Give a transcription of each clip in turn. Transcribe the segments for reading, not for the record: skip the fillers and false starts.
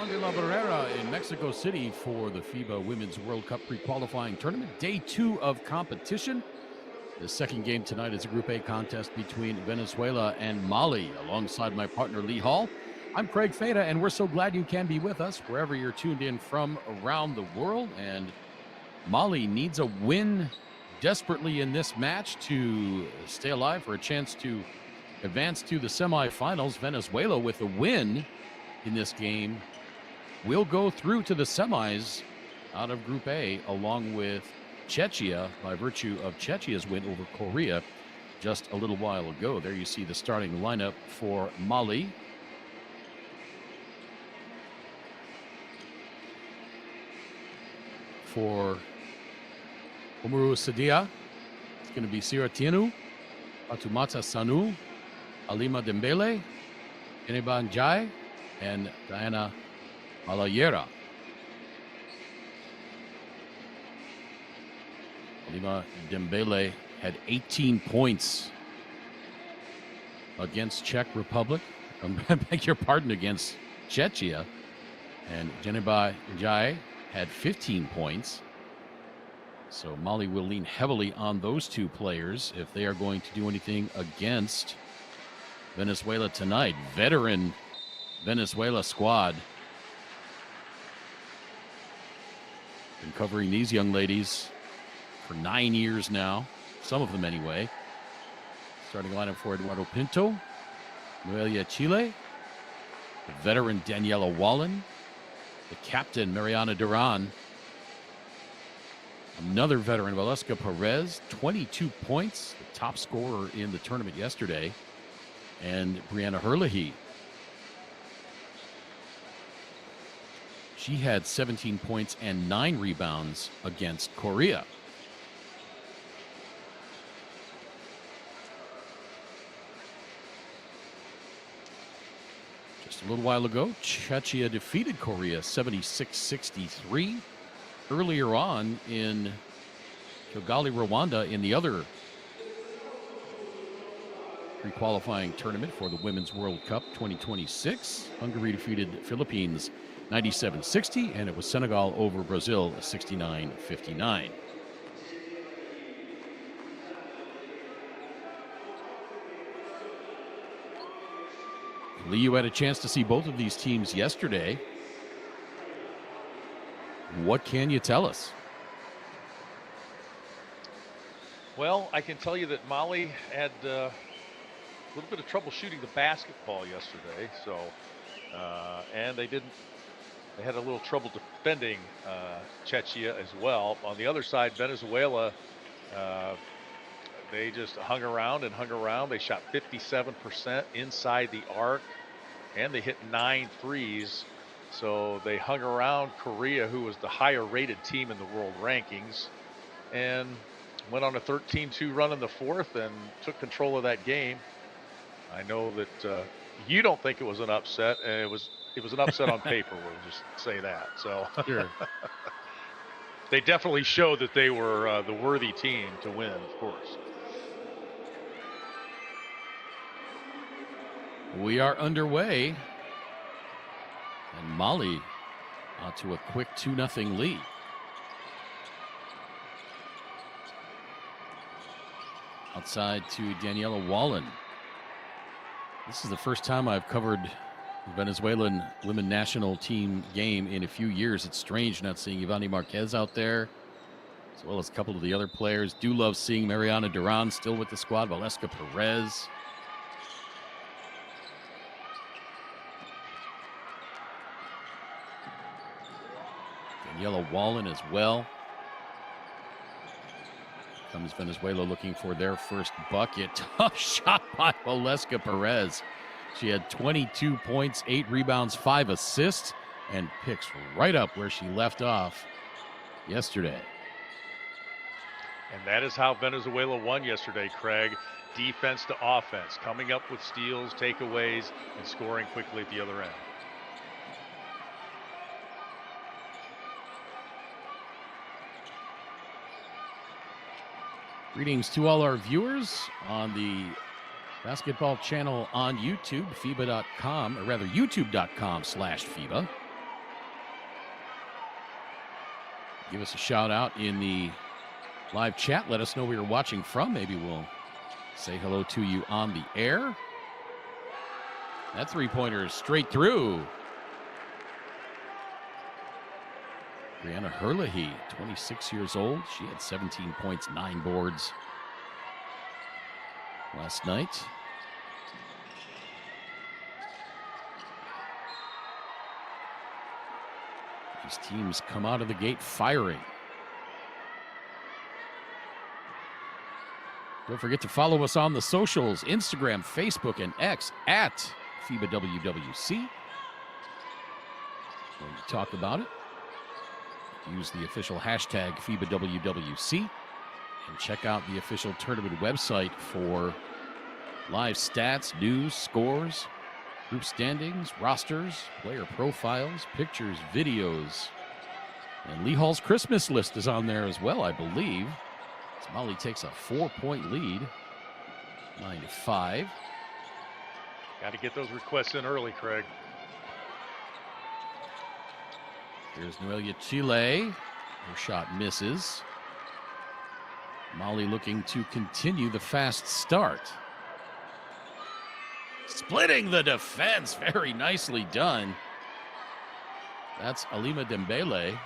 De la Barrera in Mexico City for the FIBA Women's World Cup pre-qualifying tournament. Day 2 of competition. The second game tonight is a Group A contest between Venezuela and Mali, alongside my partner Lee Hall. I'm Craig Feta, and we're so glad you can be with us wherever you're tuned in from around the world. And Mali needs a win desperately in this match to stay alive for a chance to advance to the semifinals. Venezuela, with a win in this game, will go through to the semis out of Group A, along with Czechia, by virtue of Czechia's win over Korea just a little while ago. There you see the starting lineup for Mali. For Omaru Sadia, it's going to be Siratienu, Atumata Sanu, Alima Dembele, Iniban Jai, and Diana Malayera. Alima Dembele had 18 points against Czech Republic. I beg your pardon, against Czechia. And Iniban Jai had 15 points. So Mali will lean heavily on those two players if they are going to do anything against Venezuela tonight. Veteran Venezuela squad. Been covering these young ladies for 9 years now, some of them anyway. Starting lineup for Eduardo Pinto, Noelia Chile, the veteran Daniela Wallen, the captain Mariana Duran, another veteran Valeska Perez, 22 points, the top scorer in the tournament yesterday, and Brianna Herlihy. She had 17 points and 9 rebounds against Korea. Just a little while ago, Czechia defeated Korea 76-63. Earlier on in Kigali, Rwanda, in the other pre-qualifying tournament for the Women's World Cup 2026, Hungary defeated Philippines 97-60, and it was Senegal over Brazil 69-59. Lee, you had a chance to see both of these teams yesterday. What can you tell us? Well, I can tell you that Mali had a little bit of trouble shooting the basketball yesterday. So, and they had a little trouble defending Czechia as well. On the other side, Venezuela, they just hung around and hung around. They shot 57% inside the arc, and they hit 9 threes. So they hung around Korea, who was the higher rated team in the world rankings, and went on a 13-2 run in the fourth and took control of that game. I know that you don't think it was an upset, and it was an upset on paper. We'll just say that. So Sure. They definitely showed that they were the worthy team to win, of course. We are underway, and Mali to a quick 2-0 lead. Outside to Daniela Wallen. This is the first time I've covered the Venezuelan women national team game in a few years. It's strange not seeing Ivani Marquez out there, as well as a couple of the other players. Do love seeing Mariana Duran still with the squad, Valeska Perez. Daniela Wallen as well. Comes Venezuela looking for their first bucket. Tough shot by Valeska Perez. She had 22 points, 8 rebounds, 5 assists, and picks right up where she left off yesterday. And that is how Venezuela won yesterday, Craig. Defense to offense, coming up with steals, takeaways, and scoring quickly at the other end. Greetings to all our viewers on the basketball channel on YouTube, FIBA.com, or rather YouTube.com/FIBA. Give us a shout out in the live chat. Let us know where you're watching from. Maybe we'll say hello to you on the air. That three-pointer is straight through. Brianna Herlihy, 26 years old. She had 17 points, 9 boards last night. These teams come out of the gate firing. Don't forget to follow us on the socials, Instagram, Facebook, and X at FIBA WWC. When we talk about it, use the official hashtag FIBA WWC and check out the official tournament website for live stats, news, scores, group standings, rosters, player profiles, pictures, videos. And Lee Hall's Christmas list is on there as well, I believe. As Mali takes a 4-point lead, 9-5. Got to get those requests in early, Craig. Here's Noelia Chile. Her shot misses. Mali looking to continue the fast start. Splitting the defense. Very nicely done. That's Alima Dembele. And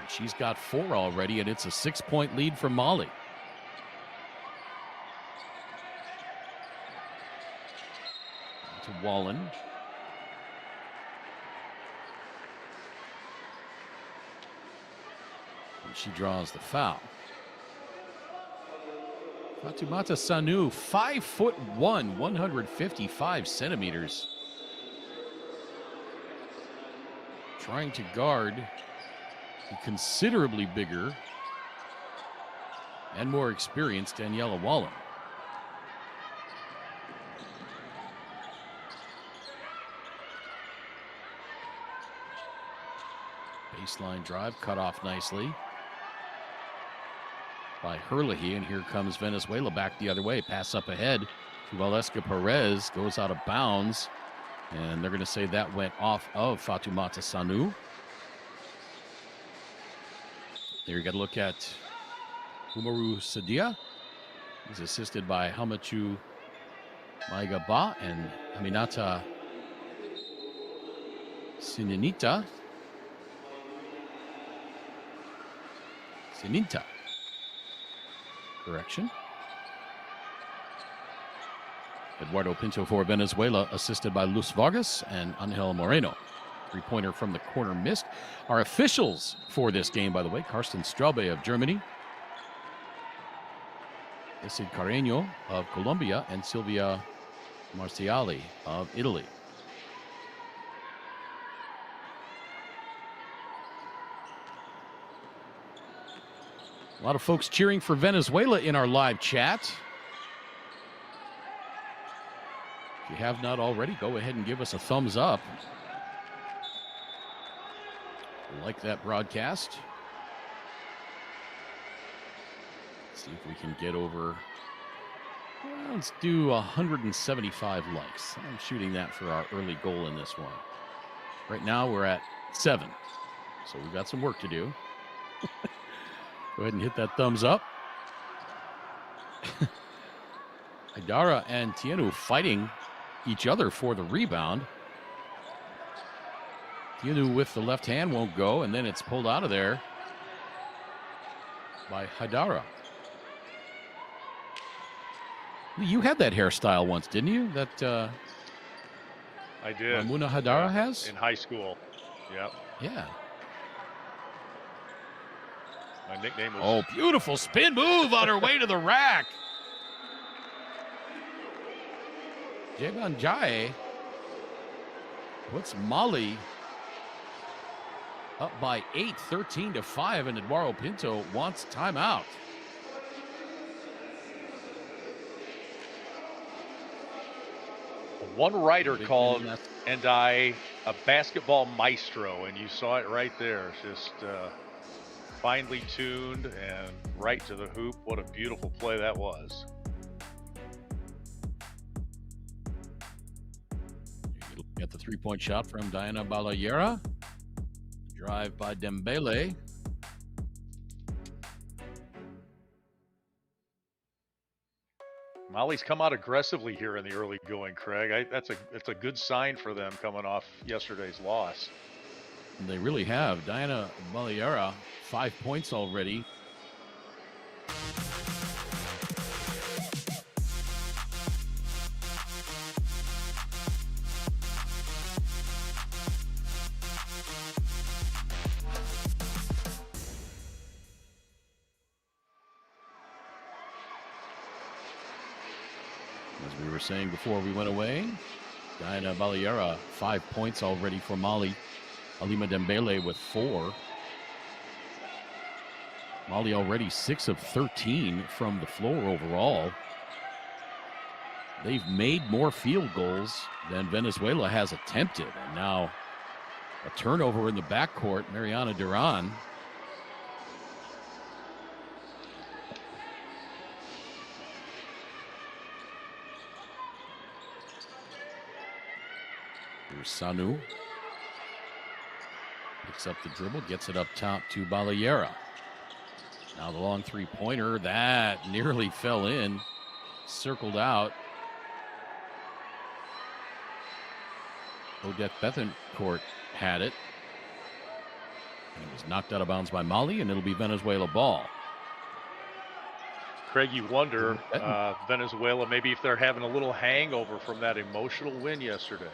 she's got 4 already, and it's a 6-point lead for Mali. To Wallen. And she draws the foul. Fatoumata Sanu, 5'1", 155 centimeters. Trying to guard the considerably bigger and more experienced Daniela Wallen. Baseline drive, cut off nicely by Herlihy, and here comes Venezuela back the other way. Pass up ahead to Valeska Perez, goes out of bounds, and they're going to say that went off of Fatoumata Sanu. There you got to look at Umaru Sadia. He's assisted by Hamachu Maigaba and Aminata Sininita. Correction. Eduardo Pinto for Venezuela, assisted by Luz Vargas and Angel Moreno. 3-pointer from the corner missed. Our officials for this game, by the way, Karsten Straube of Germany, Esid Carreño of Colombia, and Silvia Marciali of Italy. A lot of folks cheering for Venezuela in our live chat. If you have not already, go ahead and give us a thumbs up. Like that broadcast. Let's see if we can get over. Well, let's do 175 likes. I'm shooting that for our early goal in this one. Right now we're at 7. So we've got some work to do. Go ahead and hit that thumbs up. Haidara and Tienu fighting each other for the rebound. Tienu with the left hand won't go, and then it's pulled out of there by Haidara. You had that hairstyle once, didn't you? That I did. Maimouna Haidara has? In high school. Yep. Yeah. My nickname was... Oh, beautiful spin move on her way to the rack. Jeban Jae puts Mali up by 8, 13-5, and Eduardo Pinto wants timeout. One writer called Ndai a basketball maestro, and you saw it right there. Just finely tuned and right to the hoop. What a beautiful play that was. Get the 3-point shot from Diana Balayera. Drive by Dembele. Mali's come out aggressively here in the early going, Craig. That's a good sign for them coming off yesterday's loss. They really have. Diana Balayera, 5 points already. As we were saying before we went away, Diana Balayera, 5 points already for Mali. Alima Dembele with 4. Mali already 6 of 13 from the floor overall. They've made more field goals than Venezuela has attempted. And now a turnover in the backcourt, Mariana Duran. Here's Sanu. Picks up the dribble, gets it up top to Balayera. Now the long 3-pointer, that nearly fell in. Circled out Odette Bethencourt had it. And it was knocked out of bounds by Mali, and it'll be Venezuela ball. Craig, you wonder, Venezuela, maybe if they're having a little hangover from that emotional win yesterday.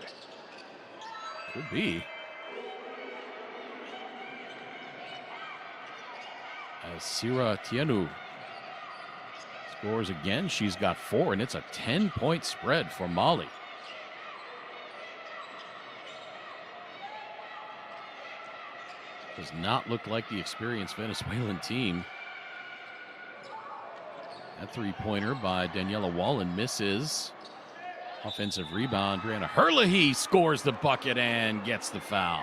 Could be. As Sira Tienu scores again, she's got 4, and it's a 10-point spread for Mali. Does not look like the experienced Venezuelan team. That three-pointer by Daniela Wallen misses. Offensive rebound. Brianna Herlihy scores the bucket and gets the foul.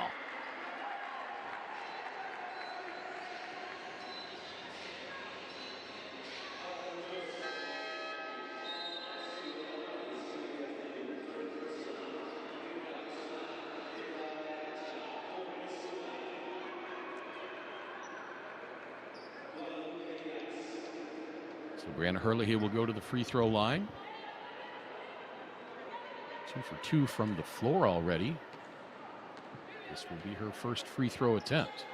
Brianna Herlihy will go to the free throw line. 2 for 2 from the floor already. This will be her first free throw attempt.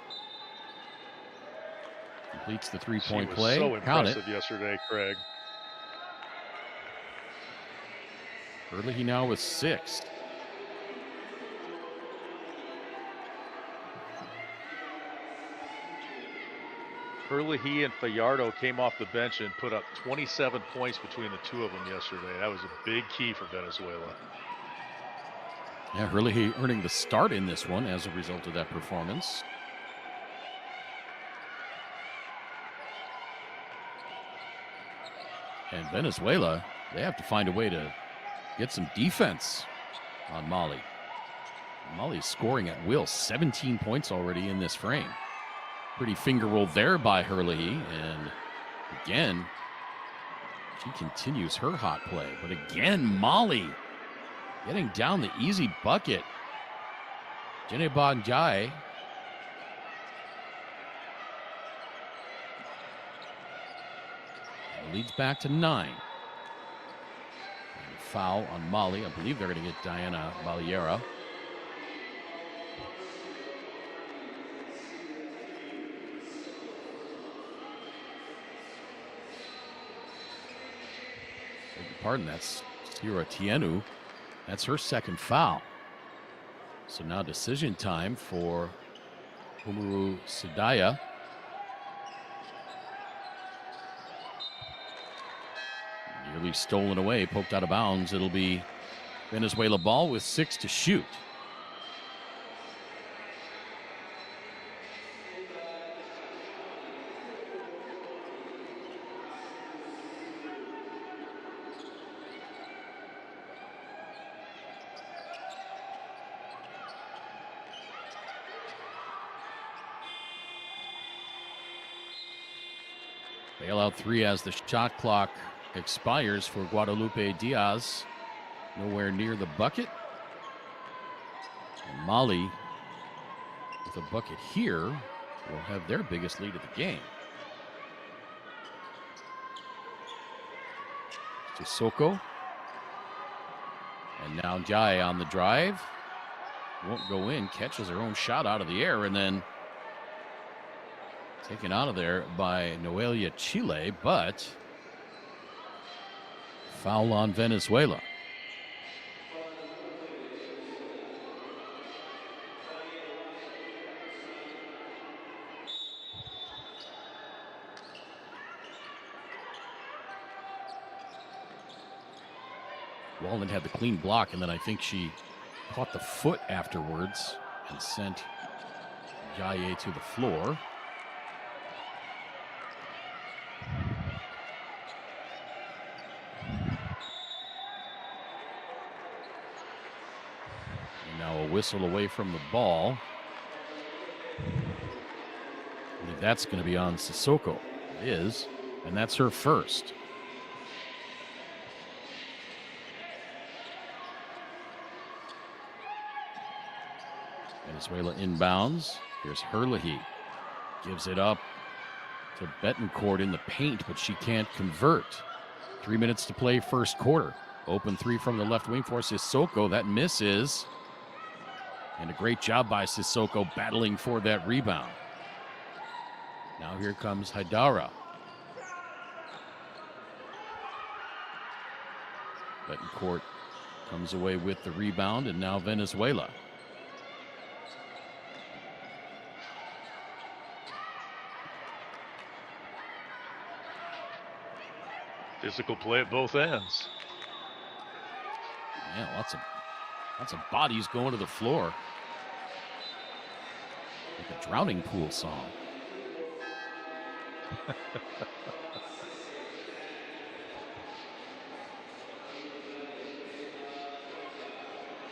Completes the three-point play. So impressive yesterday, Craig. Herlihy now with 6. Herlihy and Fajardo came off the bench and put up 27 points between the two of them yesterday. That was a big key for Venezuela. Yeah, Herlihy earning the start in this one as a result of that performance. And Venezuela, they have to find a way to get some defense on Mali. Mali's scoring at will, 17 points already in this frame. Pretty finger roll there by Herlihy, and again, she continues her hot play. But again, Mali getting down the easy bucket. Jeneba Njai leads back to 9. And a foul on Mali. I believe they're going to get Diana Baliera. Pardon, that's Sira Tienu. That's her second foul. So now decision time for Umaru Sidaya. Nearly stolen away, poked out of bounds. It'll be Venezuela ball with 6 to shoot. Bailout 3 as the shot clock expires for Guadalupe Diaz. Nowhere near the bucket. And Mali, with a bucket here, will have their biggest lead of the game. Sissoko. And now Jai on the drive. Won't go in, catches her own shot out of the air, and then taken out of there by Noelia Chile, but foul on Venezuela. Walden had the clean block, and then I think she caught the foot afterwards and sent Jaye to the floor. Whistle away from the ball. I believe that's going to be on Sissoko. It is, and that's her first. Venezuela inbounds. Here's Herlihy. Gives it up to Bettencourt in the paint, but she can't convert. 3 minutes to play first quarter. Open three from the left wing for Sissoko. That misses. And a great job by Sissoko battling for that rebound. Now here comes Haidara. Betancourt comes away with the rebound, and now Venezuela. Physical play at both ends. Yeah, lots of bodies going to the floor. Like a drowning pool song.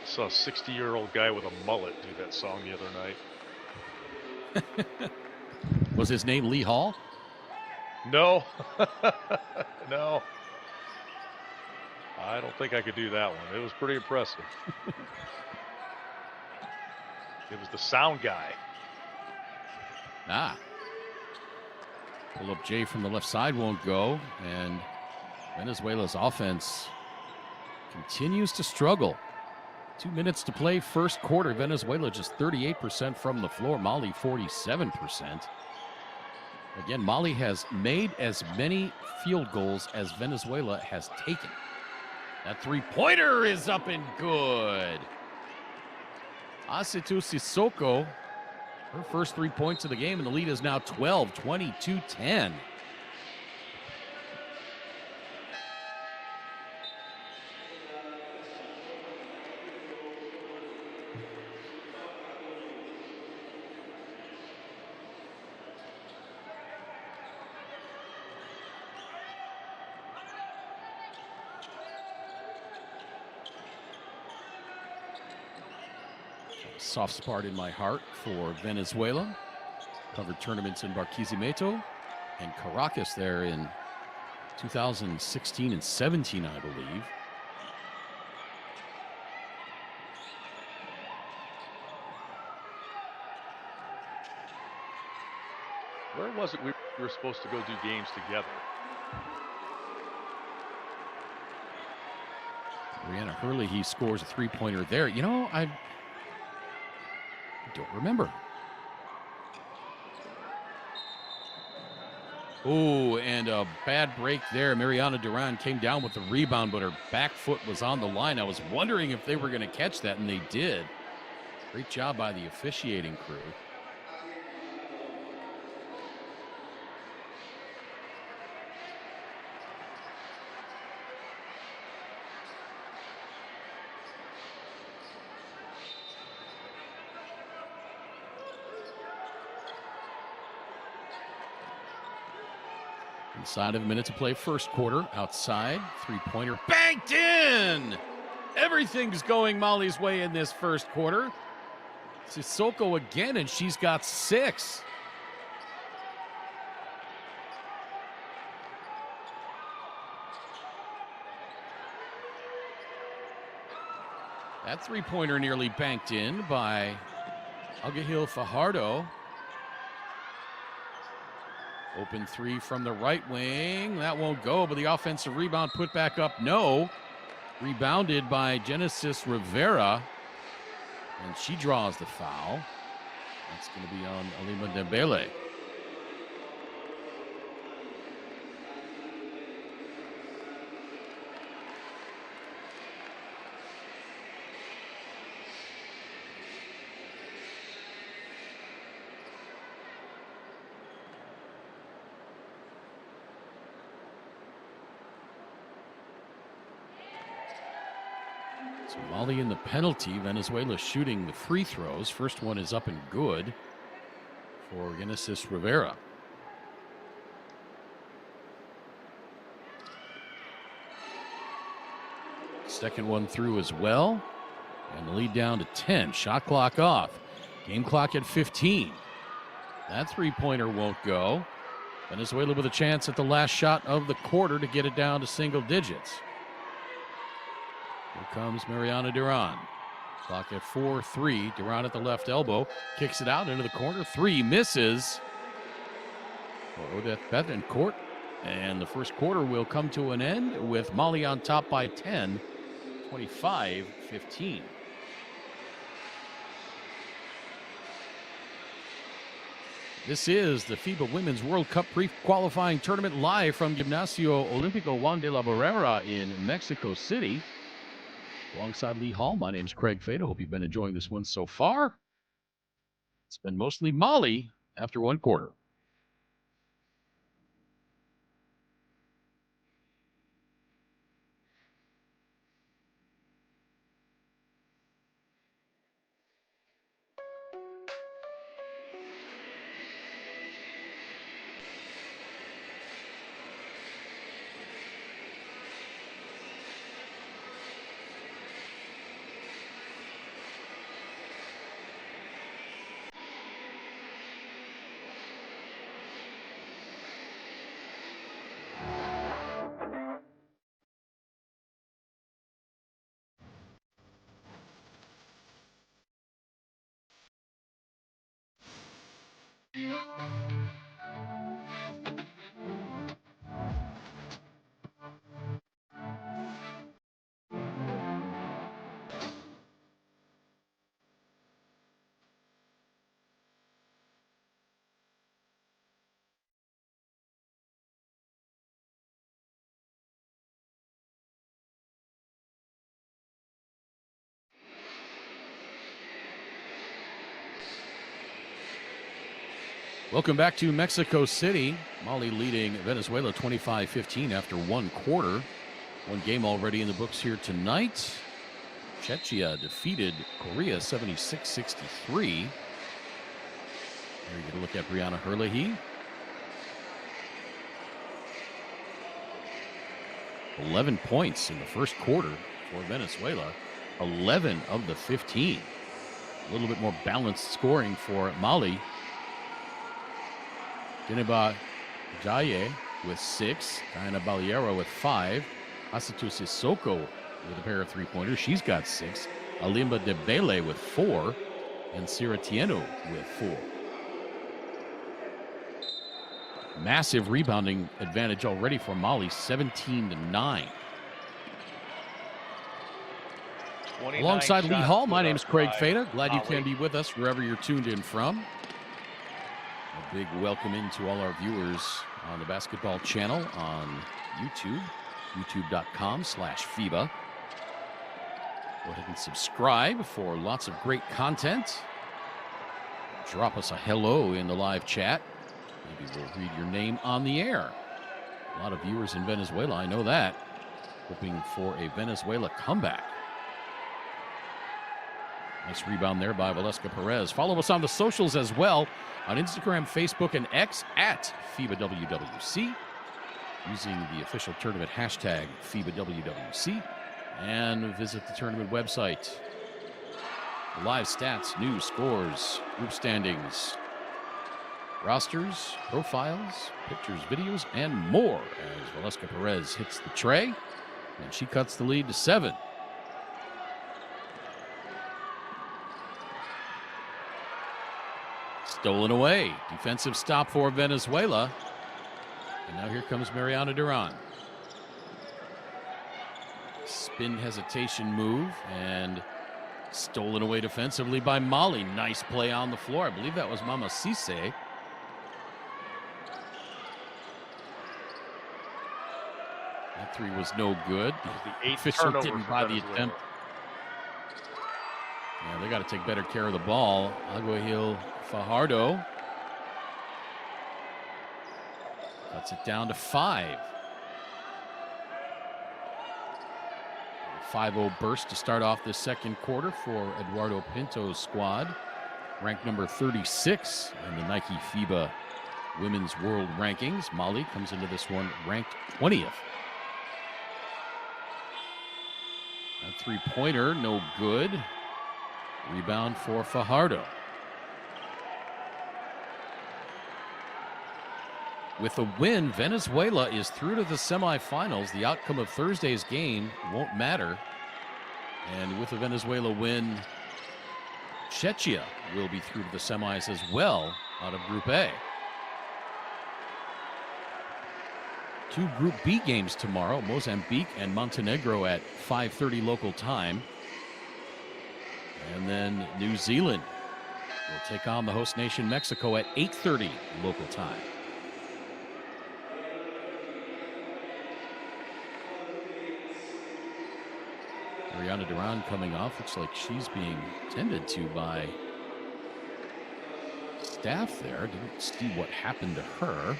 Saw a 60-year-old guy with a mullet do that song the other night. Was his name Lee Hall? No. No. I don't think I could do that one. It was pretty impressive. It was the sound guy. Pull up Jay from the left side won't go, and Venezuela's offense continues to struggle. 2 minutes to play, first quarter. Venezuela just 38% from the floor. Mali 47%. Again, Mali has made as many field goals as Venezuela has taken. That three-pointer is up and good. Asitu Sissoko, her first 3 points of the game, and the lead is now 12, 22-10. Soft spot in my heart for Venezuela. Covered tournaments in Barquisimeto and Caracas there in 2016 and 17, I believe. Where was it we were supposed to go do games together? Brianna Hurley, he scores a three-pointer there. You know, I don't remember. Oh, and a bad break there. Mariana Duran came down with the rebound, but her back foot was on the line. I was wondering if they were going to catch that, and they did. Great job by the officiating crew. Inside of a minute to play, first quarter. Outside, three-pointer banked in. Everything's going Mali's way in this first quarter. Sissoko again, and she's got 6. That three-pointer nearly banked in by Agahil Fajardo. Open three from the right wing. That won't go, but the offensive rebound put back up. No. Rebounded by Genesis Rivera. And she draws the foul. That's going to be on Alima Dembele. So Mali in the penalty. Venezuela shooting the free throws. First one is up and good for Genesis Rivera. Second one through as well. And the lead down to 10. Shot clock off. Game clock at 15. That three-pointer won't go. Venezuela with a chance at the last shot of the quarter to get it down to single digits. Here comes Mariana Duran. Clock at 4-3. Duran at the left elbow. Kicks it out into the corner. 3 misses for Odette Betancourt. And the first quarter will come to an end with Mali on top by 10, 25-15. This is the FIBA Women's World Cup pre-qualifying tournament live from Gimnasio Olímpico Juan de la Barrera in Mexico City. Alongside Lee Hall, my name's Craig Fada. Hope you've been enjoying this one so far. It's been mostly Mali after one quarter. Welcome back to Mexico City. Mali leading Venezuela 25-15 after one quarter. One game already in the books here tonight. Czechia defeated Korea 76-63. Here you get a look at Brianna Herlihy. 11 points in the first quarter for Venezuela. 11 of the 15. A little bit more balanced scoring for Mali. Geneba Jaye with 6. Diana Baliero with 5. Asatu Sissoko with a pair of three-pointers. She's got 6. Alimba Debele with 4. And Sira Tieno with 4. Massive rebounding advantage already for Mali, 17-9. Alongside Lee Hall, my name's Craig Fada. Glad you can be with us wherever you're tuned in from. A big welcome into all our viewers on the basketball channel on YouTube, youtube.com/FIBA. Go ahead and subscribe for lots of great content. Drop us a hello in the live chat. Maybe we'll read your name on the air. A lot of viewers in Venezuela, I know that. Hoping for a Venezuela comeback. Nice rebound there by Valeska Perez. Follow us on the socials as well. On Instagram, Facebook, and X at FIBAWWC. Using the official tournament hashtag FIBAWWC. And visit the tournament website. Live stats, news, scores, group standings, rosters, profiles, pictures, videos, and more as Valeska Perez hits the tray. And she cuts the lead to 7. Stolen away. Defensive stop for Venezuela. And now here comes Mariana Duran. Spin hesitation move and stolen away defensively by Mali. Nice play on the floor. I believe that was Mama Cisse. That three was no good. The 8th Official turnover didn't for buy the Venezuela. attempt. Yeah, they got to take better care of the ball. Aguajil Fajardo cuts it down to 5. 5-0 burst to start off this second quarter for Eduardo Pinto's squad. Ranked number 36 in the Nike FIBA Women's World Rankings. Mali comes into this one ranked 20th. That three-pointer, no good. Rebound for Fajardo. With a win, Venezuela is through to the semifinals. The outcome of Thursday's game won't matter. And with a Venezuela win, Czechia will be through to the semis as well out of Group A. 2 Group B games tomorrow, Mozambique and Montenegro at 5:30 local time. And then New Zealand will take on the host nation, Mexico, at 8:30 local time. Mariana Duran coming off. Looks like she's being tended to by staff there. Didn't see what happened to her.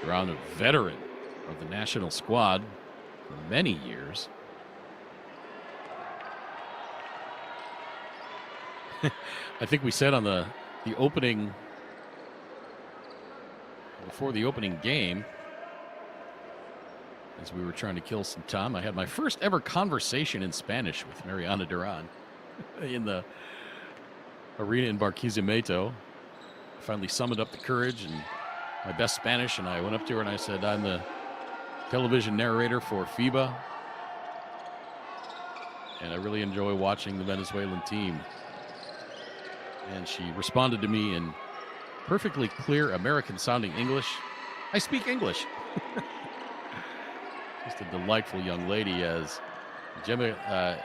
Duran, a veteran of the national squad for many years. I think we said on the opening, before the opening game, as we were trying to kill some time, I had my first ever conversation in Spanish with Mariana Duran in the arena in Barquisimeto. I finally summoned up the courage and my best Spanish, and I went up to her and I said, I'm the television narrator for FIBA, and I really enjoy watching the Venezuelan team. And she responded to me in perfectly clear American-sounding English. I speak English. Just a delightful young lady as Geneba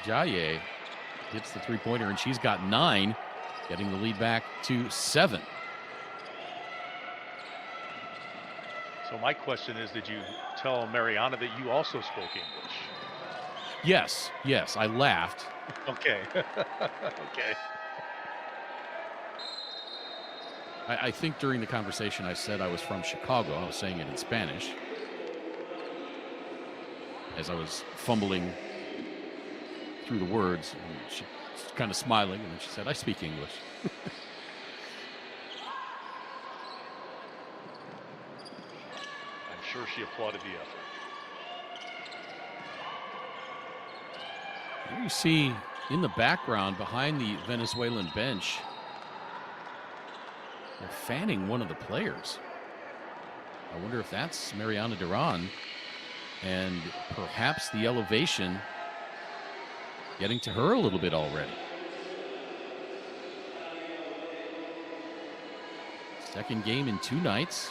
Jaye hits the three-pointer, and she's got 9, getting the lead back to 7. So my question is, did you tell Mariana that you also spoke English? Yes, I laughed. Okay. Okay. I think during the conversation I said I was from Chicago. I was saying it in Spanish as I was fumbling through the words. And she was kind of smiling, and then she said, I speak English. I'm sure she applauded the effort. Here you see in the background behind the Venezuelan bench, they're fanning one of the players. I wonder if that's Mariana Duran, and perhaps the elevation getting to her a little bit already. Second game in 2 nights.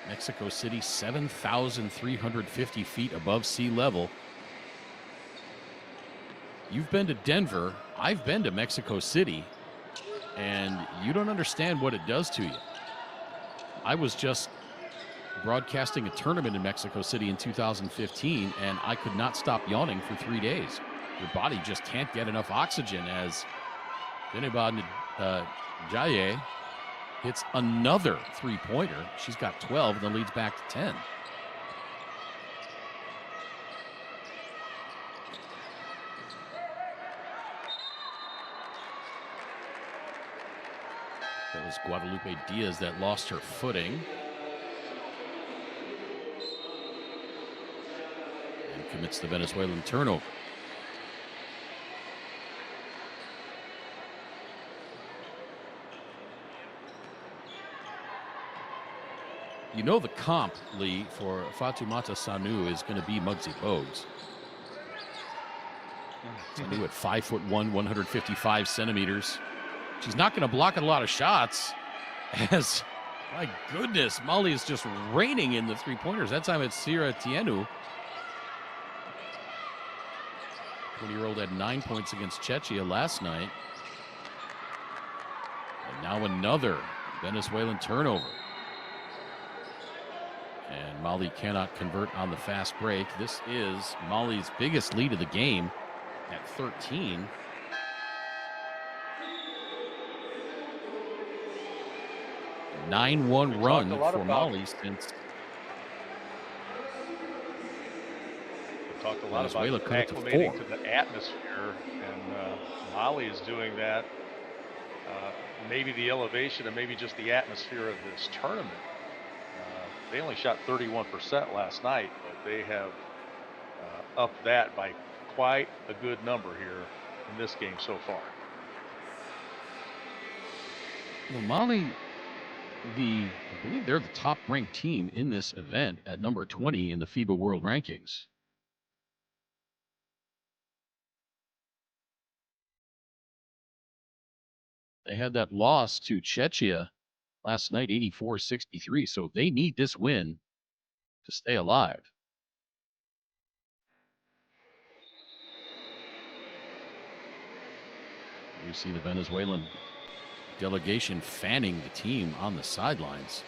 Mexico City, 7,350 feet above sea level. You've been to Denver. I've been to Mexico City, and you don't understand what it does to you. I was just broadcasting a tournament in Mexico City in 2015, and I could not stop yawning for 3 days. Your body just can't get enough oxygen as Geneba Jaye hits another three-pointer. She's got 12 and the lead's back to 10. That was Guadalupe Diaz that lost her footing and commits the Venezuelan turnover. You know the comp, Lee, for Fatoumata Sanu is going to be Muggsy Bogues. Sanu at 5'1", 155 centimeters. She's not going to block a lot of shots, as, my goodness, Mali is just raining in the three-pointers. That time it's Sierra Tienu. 20-year-old had 9 points against Czechia last night. And now another Venezuelan turnover. And Mali cannot convert on the fast break. This is Mali's biggest lead of the game at 13. A 9-1 run for Mali since. We talked a lot about acclimating to the atmosphere, and Mali is doing that. Maybe the elevation and maybe just the atmosphere of this tournament. They only shot 31% last night, but they have upped that by quite a good number here in this game so far. Well, Mali, I believe they're the top-ranked team in this event at number 20 in the FIBA World Rankings. They had that loss to Czechia last night, 84-63, so they need this win to stay alive. You see the Venezuelan delegation fanning the team on the sidelines.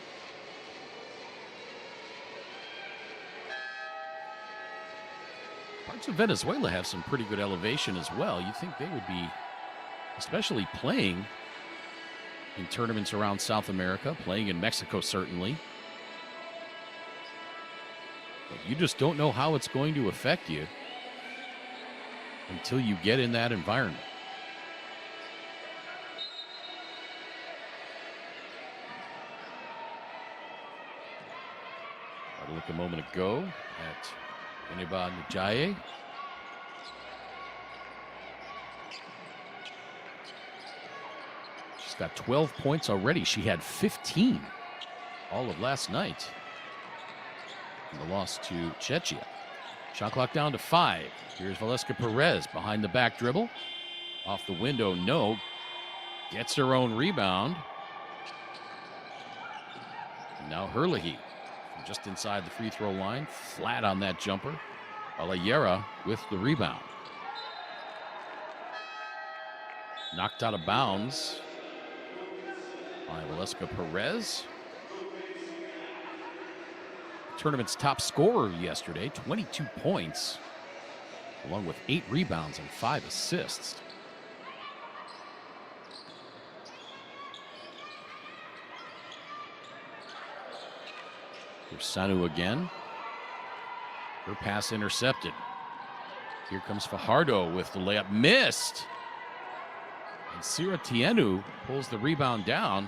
Parts of Venezuela have some pretty good elevation as well. You think they would be, especially playing in tournaments around South America, playing in Mexico certainly. But you just don't know how it's going to affect you until you get in that environment. I looked a moment ago at FIBA Njaye. She's got 12 points already. She had 15 all of last night in the loss to Czechia. Shot clock down to 5. Here's Valeska Perez behind the back dribble. Off the window, no. Gets her own rebound. And now Herlihy from just inside the free throw line. Flat on that jumper. Alayera with the rebound. Knocked out of bounds by Valeska Perez. Tournament's top scorer yesterday, 22 points, along with 8 rebounds and 5 assists. Here's Sanu again. Her pass intercepted. Here comes Fajardo with the layup. Missed! And Sira Tienu pulls the rebound down.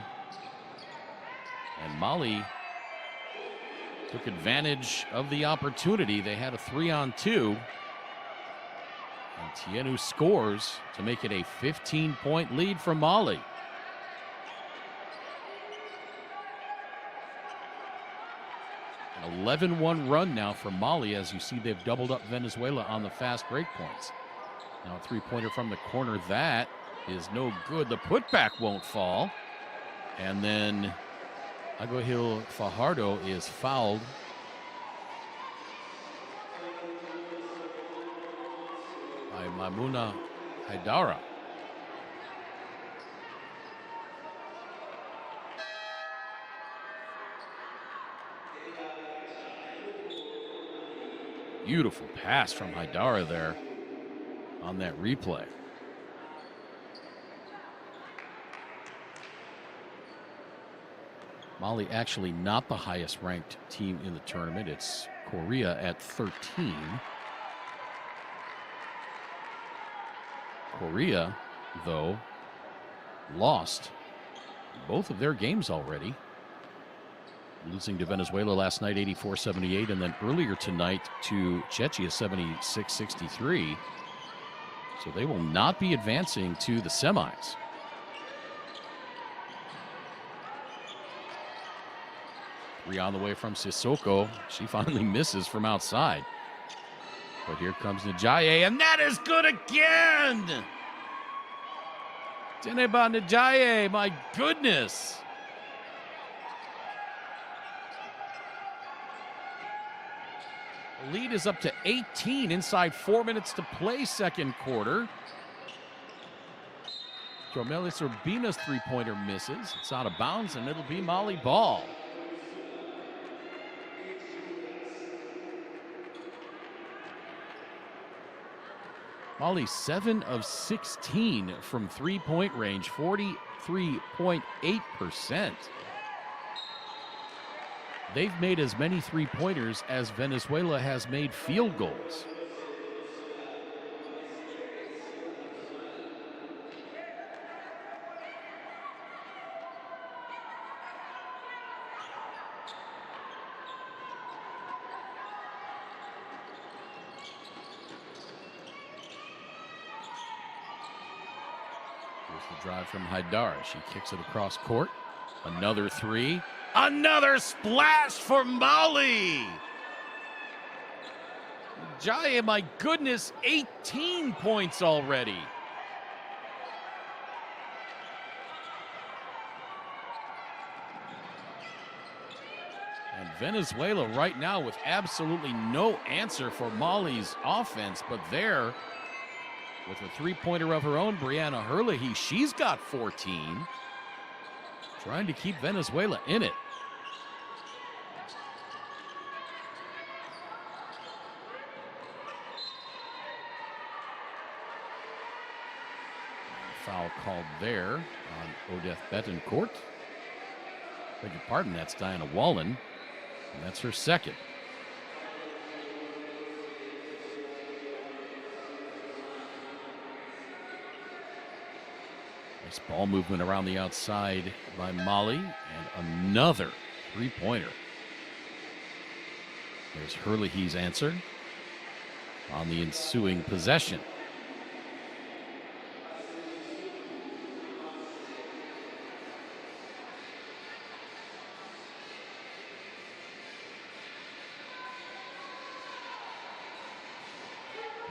And Mali took advantage of the opportunity. They had a 3-on-2. And Tienu scores to make it a 15-point lead for Mali. An 11-1 run now for Mali. As you see, they've doubled up Venezuela on the fast break points. Now a three-pointer from the corner. That is no good. The putback won't fall. And then Aguihil Fajardo is fouled. By Maimuna Haidara. Beautiful pass from Haidara there on that replay. Mali actually not the highest ranked team in the tournament. It's Korea at 13. Korea, though, lost both of their games already. Losing to Venezuela last night, 84-78, and then earlier tonight to Czechia, 76-63. So they will not be advancing to the semis. Three on the way from Sissoko. She finally misses from outside. But here comes Njaye, and that is good again! Deneba Njaye, my goodness! The lead is up to 18 inside 4 minutes to play second quarter. Jormelis Urbina's three-pointer misses. It's out of bounds, and it'll be Mali ball. Mali 7 of 16 from three-point range, 43.8%. They've made as many three-pointers as Venezuela has made field goals. Here's the drive from Haidara. She kicks it across court. Another three. Another splash for Mali. Jaya, my goodness, 18 points already. And Venezuela right now with absolutely no answer for Mali's offense, but there, with a three-pointer of her own, Brianna Herlihy, she's got 14, trying to keep Venezuela in it. Foul called there on Odette Betancourt. Beg your pardon, that's Diana Wallen, and that's her second. Nice ball movement around the outside by Mali, and another three-pointer. There's Herlihy's answer on the ensuing possession.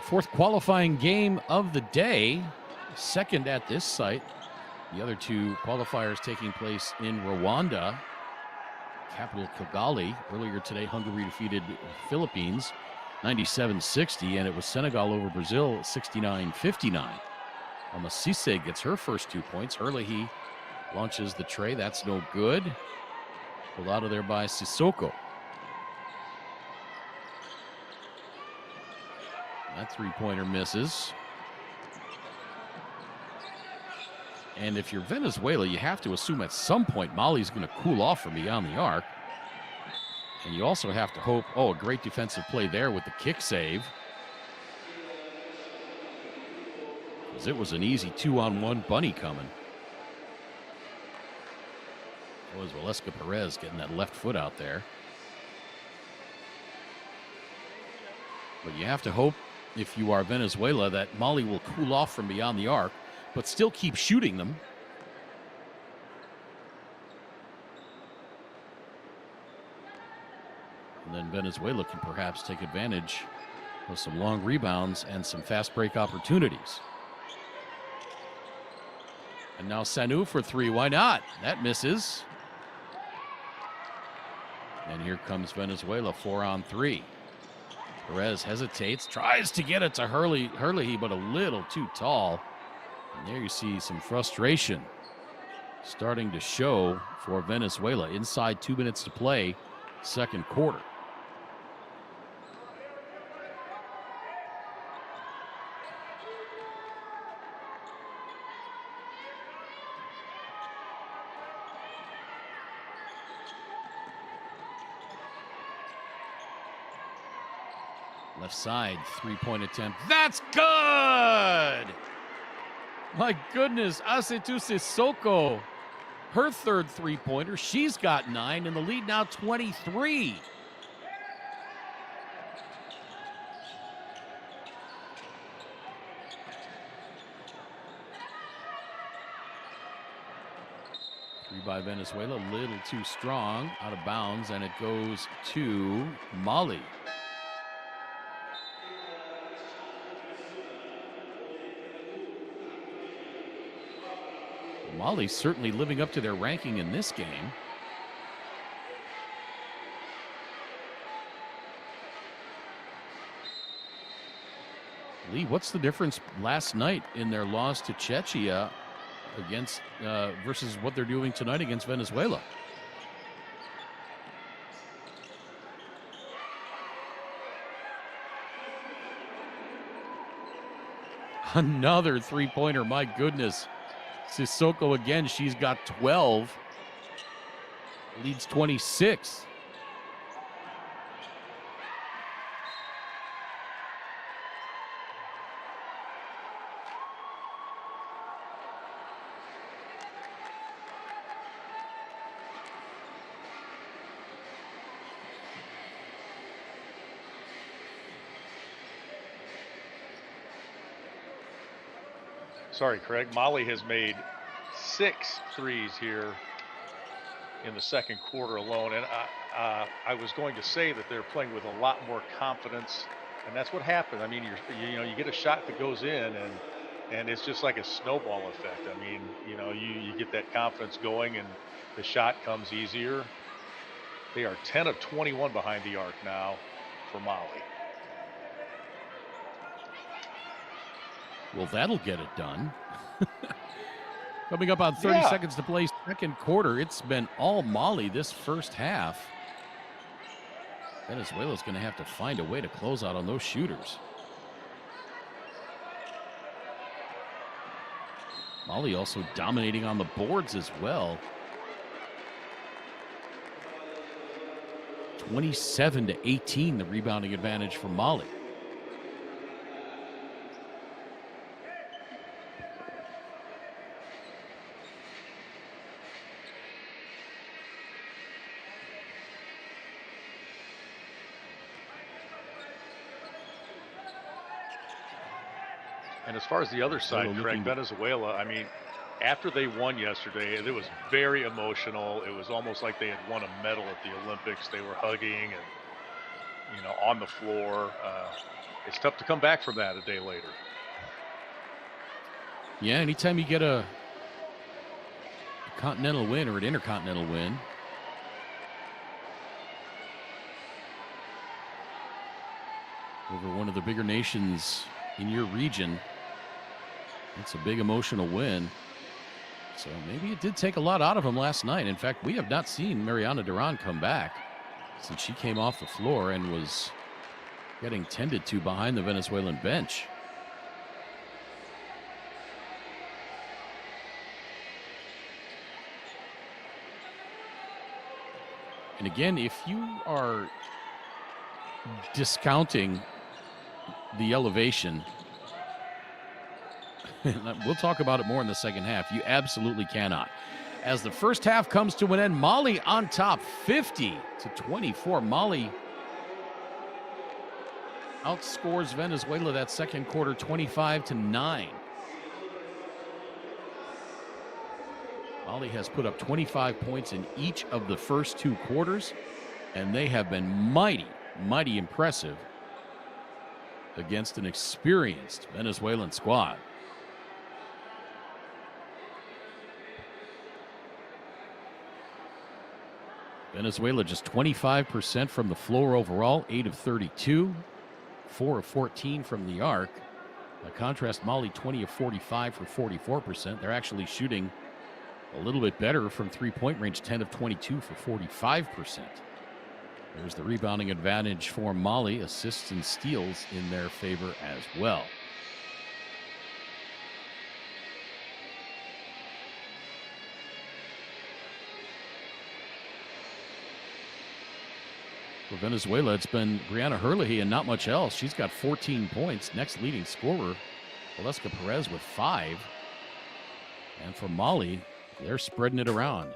Fourth qualifying game of the day, second at this site. The other two qualifiers taking place in Rwanda, capital Kigali. Earlier today, Hungary defeated Philippines 97-60, and it was Senegal over Brazil 69-59. Amasise gets her first 2 points. Herlihy launches the tray. That's no good. Pulled out of there by Sissoko. That three-pointer misses. And if you're Venezuela, you have to assume at some point Mali's going to cool off from beyond the arc. And you also have to hope, a great defensive play there with the kick save. Because it was an easy 2-on-1 bunny coming. It was Valeska Perez getting that left foot out there. But you have to hope, if you are Venezuela, that Mali will cool off from beyond the arc, but still keep shooting them. And then Venezuela can perhaps take advantage of some long rebounds and some fast break opportunities. And now Sanu for three. Why not? That misses. And here comes Venezuela, 4-on-3. Perez hesitates, tries to get it to Herlihy, but a little too tall. And there you see some frustration starting to show for Venezuela inside 2 minutes to play, second quarter. Left side, three-point attempt. That's good! My goodness, Asetu Sissoko. Her third three-pointer. She's got 9, and the lead now 23. Three by Venezuela, a little too strong, out of bounds, and it goes to Mali. Mali's certainly living up to their ranking in this game. Lee, what's the difference last night in their loss to Czechia against versus what they're doing tonight against Venezuela? Another three-pointer, my goodness. Sissoko again, she's got 12. Leads 26. Sorry, Craig. Mali has made 6 threes here in the second quarter alone. And I was going to say that they're playing with a lot more confidence. And that's what happened. I mean, you get a shot that goes in and it's just like a snowball effect. I mean, you get that confidence going and the shot comes easier. They are 10 of 21 behind the arc now for Mali. Well, that'll get it done. Coming up on 30 Yeah. seconds to play second quarter. It's been all Mali this first half. Venezuela's going to have to find a way to close out on those shooters. Mali also dominating on the boards as well. 27-18, the rebounding advantage for Mali. And as far as the other side, Craig, Venezuela, I mean, after they won yesterday, it was very emotional. It was almost like they had won a medal at the Olympics. They were hugging and, on the floor. It's tough to come back from that a day later. Yeah, anytime you get a continental win or an intercontinental win, over one of the bigger nations in your region, it's a big emotional win. So maybe it did take a lot out of him last night. In fact, we have not seen Mariana Duran come back since she came off the floor and was getting tended to behind the Venezuelan bench. And again, if you are discounting the elevation, we'll talk about it more in the second half, you absolutely cannot. As the first half comes to an end, Mali on top 50-24. Mali outscores Venezuela that second quarter 25-9. Mali has put up 25 points in each of the first two quarters, and they have been mighty, mighty impressive against an experienced Venezuelan squad. Venezuela just 25% from the floor overall, 8 of 32, 4 of 14 from the arc. By contrast, Mali 20 of 45 for 44%. They're actually shooting a little bit better from three-point range, 10 of 22 for 45%. There's the rebounding advantage for Mali, assists and steals in their favor as well. For Venezuela, it's been Brianna Herlihy and not much else. She's got 14 points. Next leading scorer, Valeska Perez with 5. And for Mali, they're spreading it around.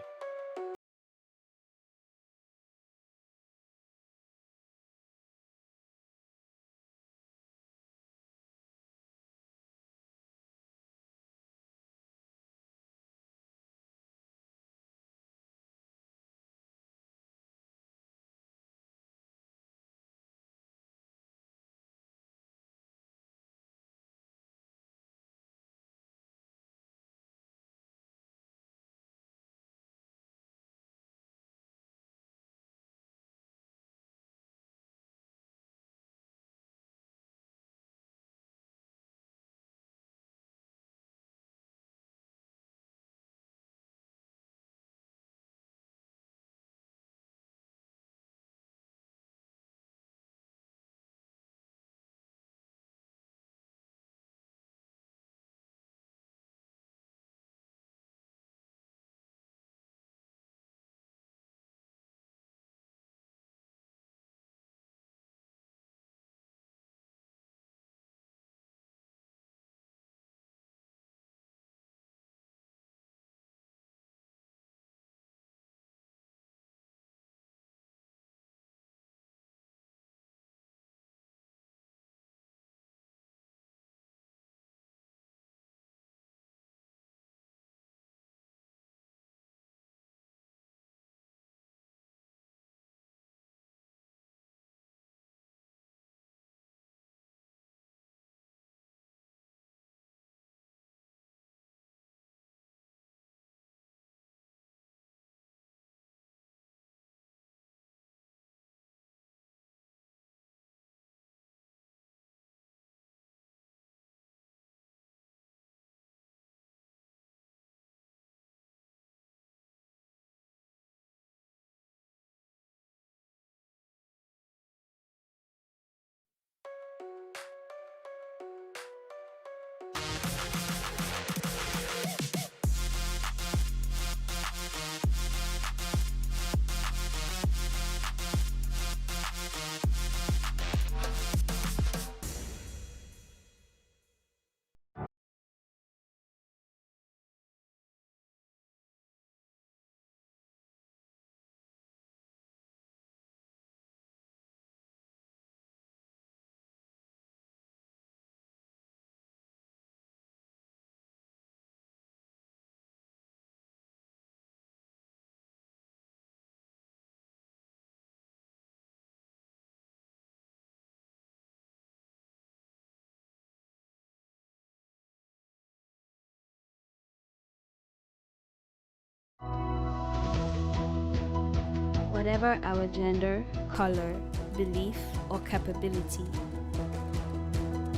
whatever our gender, color, belief, or capability.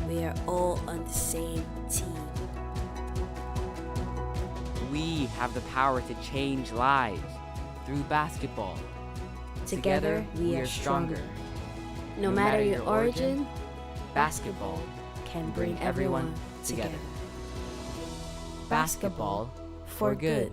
We are all on the same team. We have the power to change lives through basketball. Together, we are stronger. No matter your origin, basketball can bring everyone together. Basketball for good.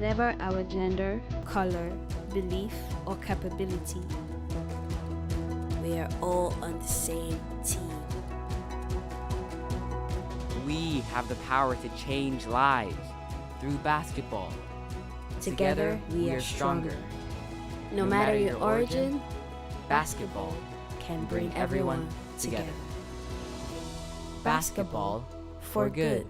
whatever our gender, color, belief, or capability. We are all on the same team. We have the power to change lives through basketball. Together, we are stronger. No matter your origin, basketball can bring everyone together. Basketball for good.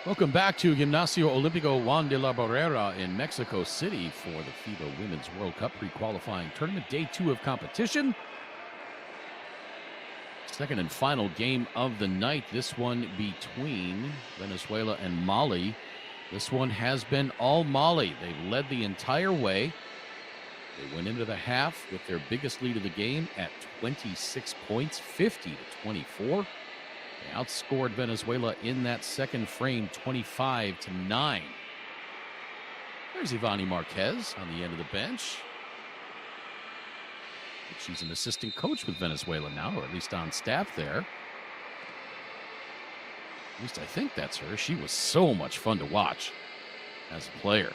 Welcome back to Gimnasio Olímpico Juan de la Barrera in Mexico City for the FIBA Women's World Cup pre-qualifying tournament, day 2 of competition. Second and final game of the night, this one between Venezuela and Mali. This one has been all Mali. They've led the entire way. They went into the half with their biggest lead of the game at 26 points, 50-24. They outscored Venezuela in that second frame, 25-9. There's Ivani Marquez on the end of the bench. She's an assistant coach with Venezuela now, or at least on staff there. At least I think that's her. She was so much fun to watch as a player.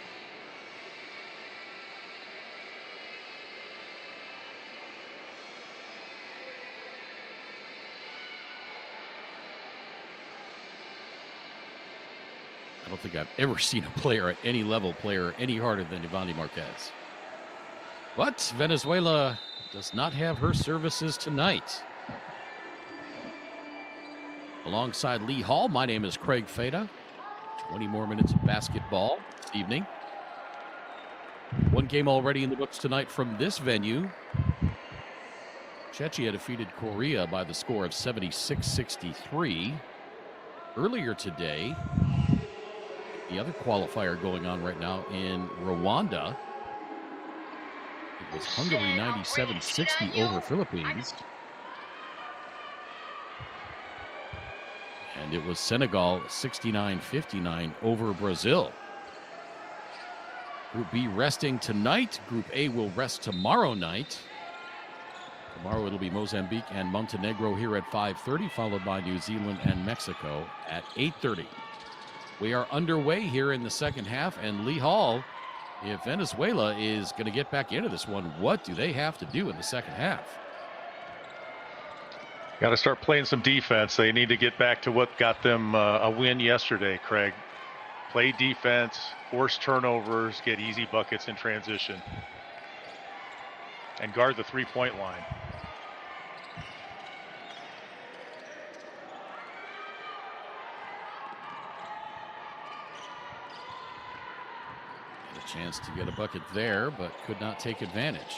I don't think I've ever seen a player at any level player any harder than Ivani Marquez. But Venezuela does not have her services tonight. Alongside Lee Hall, my name is Craig Fada. 20 more minutes of basketball this evening. One game already in the books tonight from this venue. Czechia defeated Korea by the score of 76-63. Earlier today, the other qualifier going on right now in Rwanda, it was Hungary 97-60 over Philippines. And it was Senegal 69-59 over Brazil. Group B resting tonight. Group A will rest tomorrow night. Tomorrow it'll be Mozambique and Montenegro here at 5:30, followed by New Zealand and Mexico at 8:30. We are underway here in the second half, and Lee Hall, if Venezuela is going to get back into this one, what do they have to do in the second half? Got to start playing some defense. They need to get back to what got them a win yesterday, Craig. Play defense, force turnovers, get easy buckets in transition, and guard the three-point line. A chance to get a bucket there, but could not take advantage.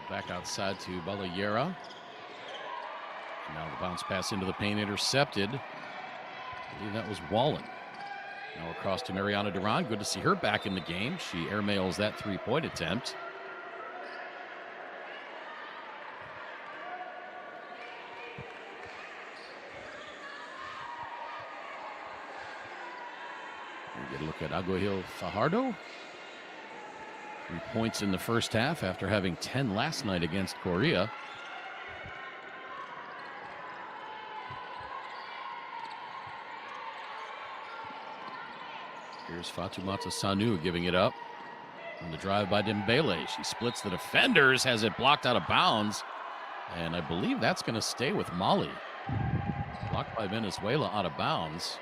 Back outside to Balayera. And now the bounce pass into the paint intercepted. I believe that was Wallen. Now across to Mariana Duran. Good to see her back in the game. She airmails that three-point attempt. We get a look at Aguihil Fajardo. 3 points in the first half after having 10 last night against Korea. Here's Fatoumata Sanu giving it up. On the drive by Dembele. She splits the defenders, has it blocked out of bounds. And I believe that's going to stay with Mali. Blocked by Venezuela out of bounds.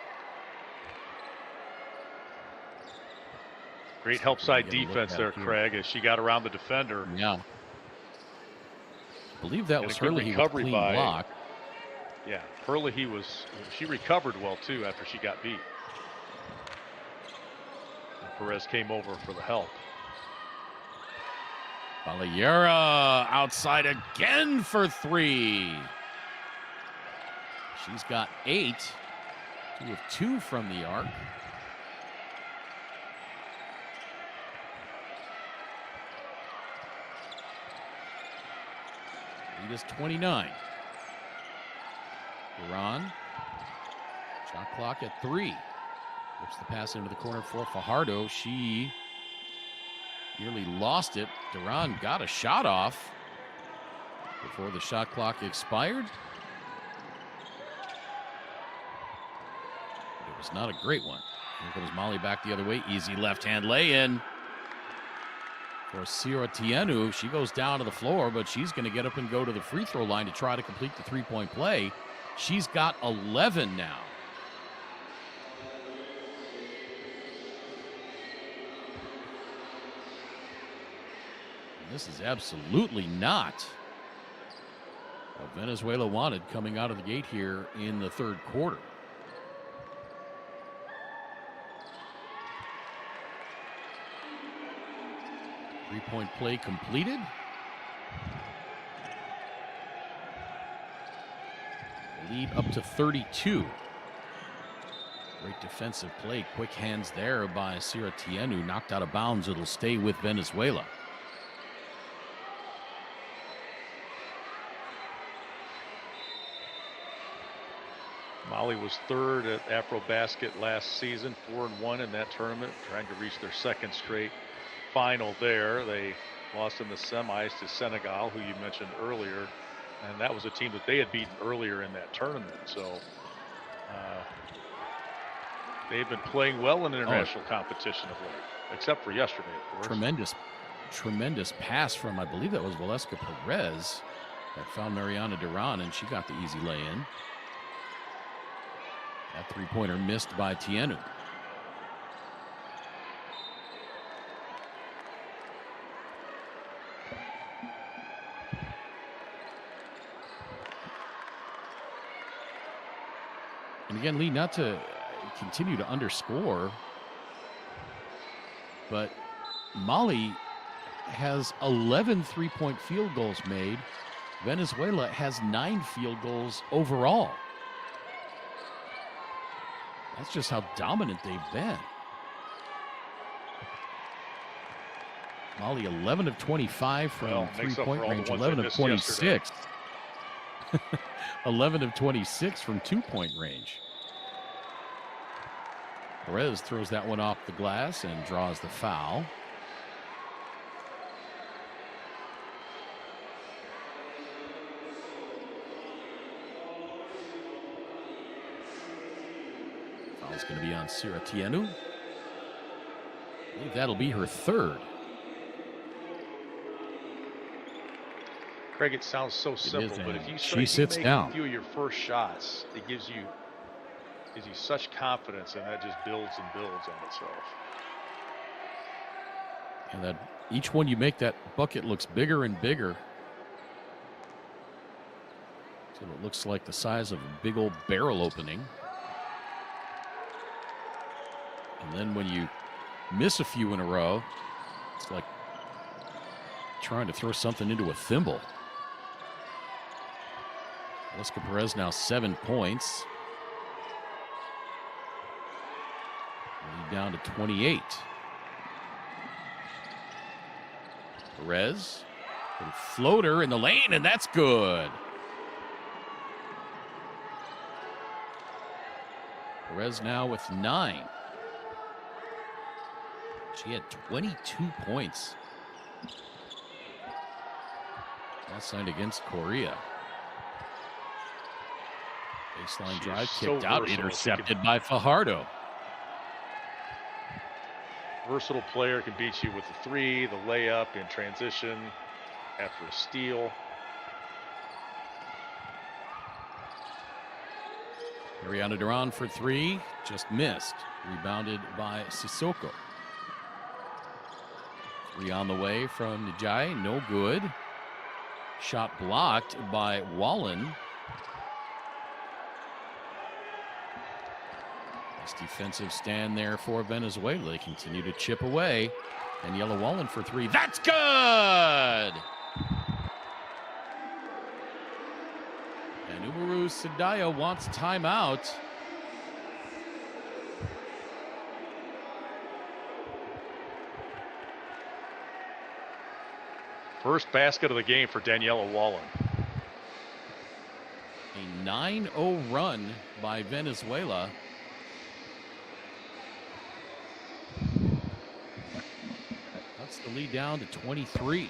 Great help side defense there, Craig, as she got around the defender. Yeah. I believe that was Hurley with a clean block. Yeah, Hurley, she recovered well, too, after she got beat. And Perez came over for the help. Balayera outside again for 3. She's got 8. 2 of 2 from the arc. Lead is 29. Iran. Shot clock at 3. Whips the pass into the corner for Fajardo. She nearly lost it. Duran got a shot off before the shot clock expired. But it was not a great one. Here comes Mali back the other way. Easy left-hand lay-in for Sierra Tienu. She goes down to the floor, but she's going to get up and go to the free throw line to try to complete the three-point play. She's got 11 now. This is absolutely not what Venezuela wanted coming out of the gate here in the third quarter. Three-point play completed. Lead up to 32. Great defensive play. Quick hands there by Sierra Tienu. Knocked out of bounds. It'll stay with Venezuela. Mali was third at AfroBasket last season, 4-1 in that tournament, trying to reach their second straight final there. They lost in the semis to Senegal, who you mentioned earlier, and that was a team that they had beaten earlier in that tournament. So they've been playing well in international competition of late, except for yesterday, of course. Tremendous pass from, I believe that was Valeska Perez that found Mariana Duran, and she got the easy lay-in. That three-pointer missed by Tienu. And again, Lee, not to continue to underscore, but Mali has 11 three-point field goals made. Venezuela has 9 field goals overall. That's just how dominant they've been. Mali 11 of 25 from three-point range, 11 of 26. 11 of 26 from two-point range. Perez throws that one off the glass and draws the foul. Foul's going to be on Sierra Tienu. I believe that'll be her third. Craig, it sounds so simple, but if you sits down. A few of your first shots, it gives you such confidence, and that just builds and builds on itself. And that each one you make, that bucket looks bigger and bigger. So it looks like the size of a big old barrel opening. And then when you miss a few in a row. It's like trying to throw something into a thimble. Oscar Perez now 7 points. Lead down to 28. Perez, little floater in the lane, and that's good. Perez now with 9. She had 22 points last night against Korea. Baseline drive kicked out, intercepted by Fajardo. Versatile player, can beat you with the 3, the layup in transition after a steal. Ariana Duran for 3, just missed. Rebounded by Sissoko. 3 on the way from Njai, no good. Shot blocked by Wallen. Nice defensive stand there for Venezuela. They continue to chip away. And Yellow Wallen for 3. That's good! And Umaru Sadaya wants timeout. First basket of the game for Daniela Wallen. A 9-0 run by Venezuela. Cuts the lead down to 23.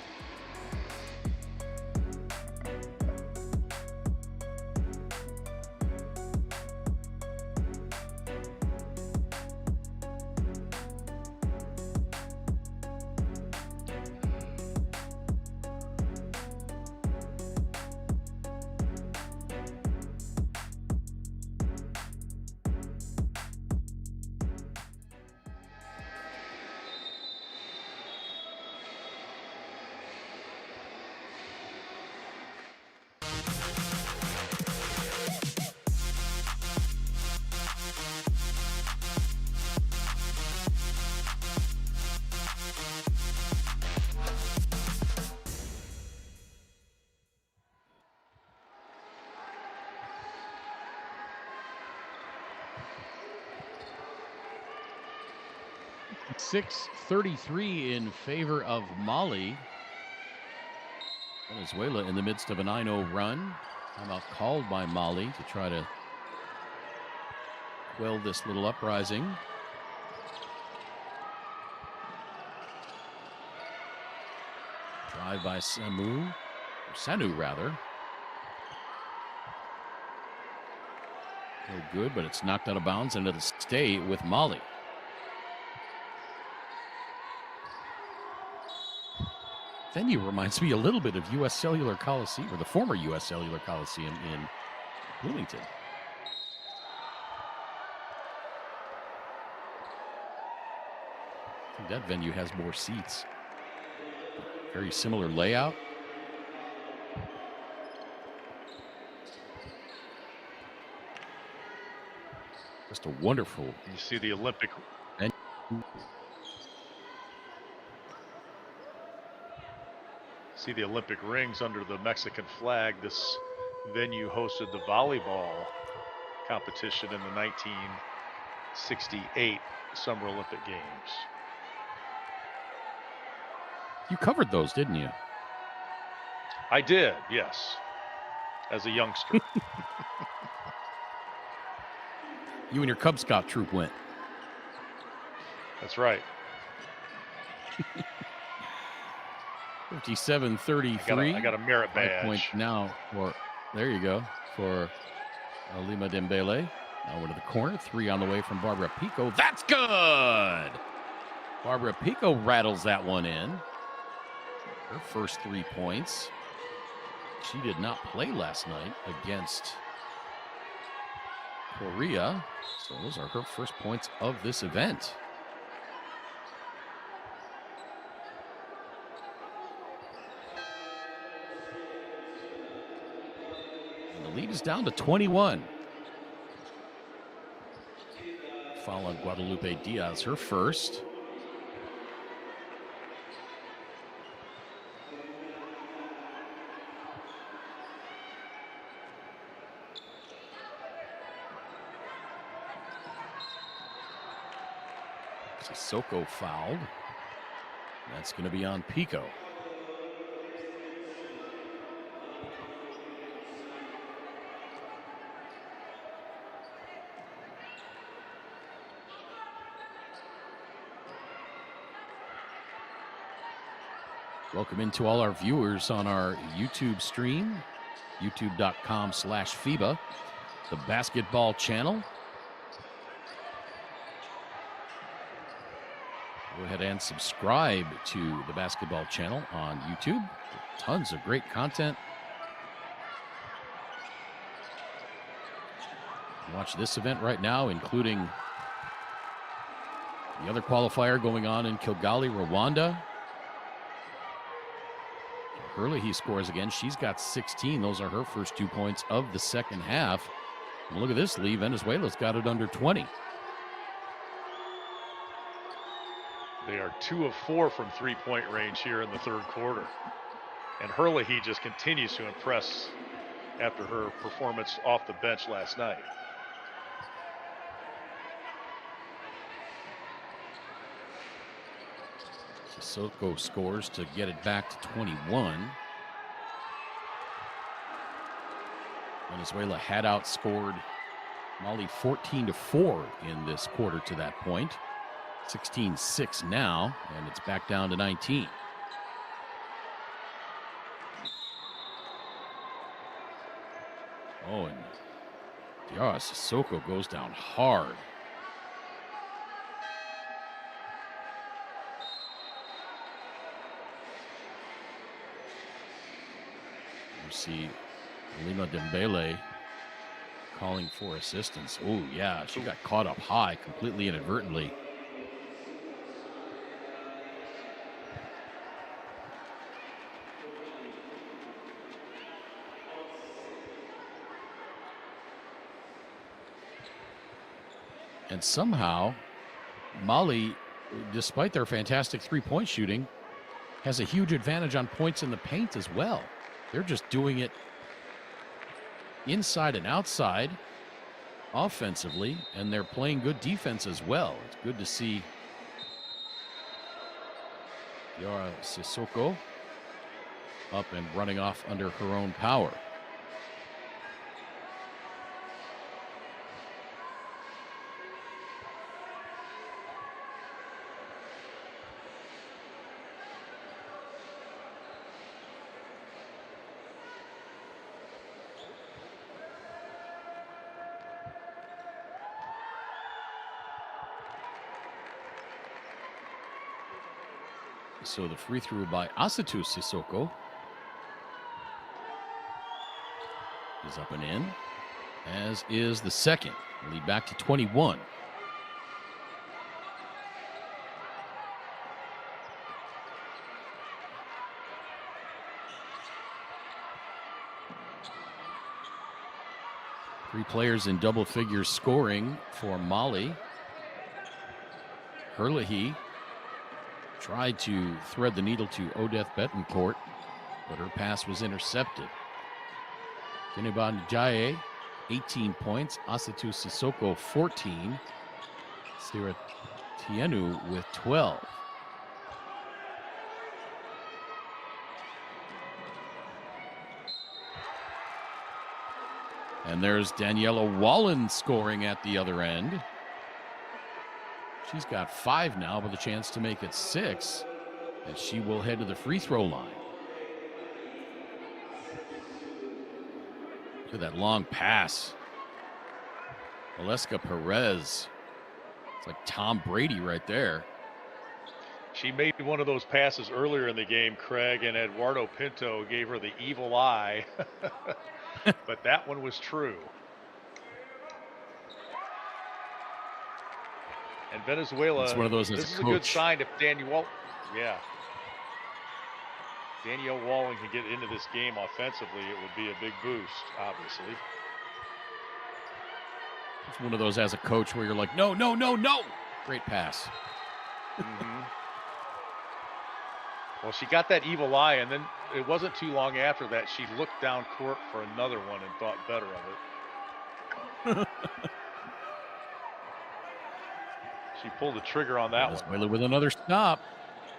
.633 in favor of Mali. Venezuela in the midst of a 9-0 run. Timeout called by Mali to try to quell this little uprising. Drive by Sanu rather. No good, but it's knocked out of bounds and it'll stay with Mali. Venue reminds me a little bit of U.S. Cellular Coliseum, or the former U.S. Cellular Coliseum in Bloomington. I think that venue has more seats. Very similar layout. Just a wonderful. You see the Olympic. Venue. See the Olympic rings under the Mexican flag. This venue hosted the volleyball competition in the 1968 Summer Olympic Games. You covered those, didn't you? I did, yes, as a youngster. You and your Cub Scout troop went. That's right. 57-33. I got a merit badge. 5 points now for, there you go, for Lima Dembele. Now into the corner. 3 on the way from Barbara Pico. That's good! Barbara Pico rattles that one in. Her first 3 points. She did not play last night against Korea. So those are her first points of this event. Lead is down to 21. Foul on Guadalupe Diaz, her first. Sissoko fouled. That's going to be on Pico. Welcome into all our viewers on our YouTube stream, youtube.com/FIBA, the basketball channel. Go ahead and subscribe to the basketball channel on YouTube. Tons of great content. Watch this event right now, including the other qualifier going on in Kigali, Rwanda. Hurley, he scores again. She's got 16. Those are her first 2 points of the second half. And look at this lead. Venezuela's got it under 20. They are 2 of 4 from three-point range here in the third quarter. And Hurley, he just continues to impress after her performance off the bench last night. Sissoko scores to get it back to 21. Venezuela had outscored Mali 14-4 in this quarter to that point. 16-6 now, and it's back down to 19. Oh, and Diarra Sissoko goes down hard. You see Lima Dembele calling for assistance. Oh, yeah, she got caught up high completely inadvertently. And somehow, Mali, despite their fantastic three-point shooting, has a huge advantage on points in the paint as well. They're just doing it inside and outside offensively, and they're playing good defense as well. It's good to see Diarra Sissoko up and running off under her own power. So the free throw by Asatu Sissoko is up and in, as is the second. Lead back to 21. Three players in double figures scoring for Mali. Herlihy tried to thread the needle to Odette Betancourt, but her pass was intercepted. Keniba Njaye, 18 points. Asatu Sissoko, 14. Sira Tienu with 12. And there's Daniela Wallen scoring at the other end. She's got 5 now with a chance to make it 6, as she will head to the free throw line. Look at that long pass. Aleska Perez. It's like Tom Brady right there. She made one of those passes earlier in the game, Craig, and Eduardo Pinto gave her the evil eye. But that one was true. And Venezuela, it's one of those this is a good sign if Danielle Wallen can get into this game offensively, it would be a big boost, obviously. It's one of those as a coach where you're like, no, no, no, no. Great pass. Mm-hmm. Well, she got that evil eye, and then it wasn't too long after that she looked down court for another one and thought better of it. She She pulled the trigger on that one. Venezuela with another stop.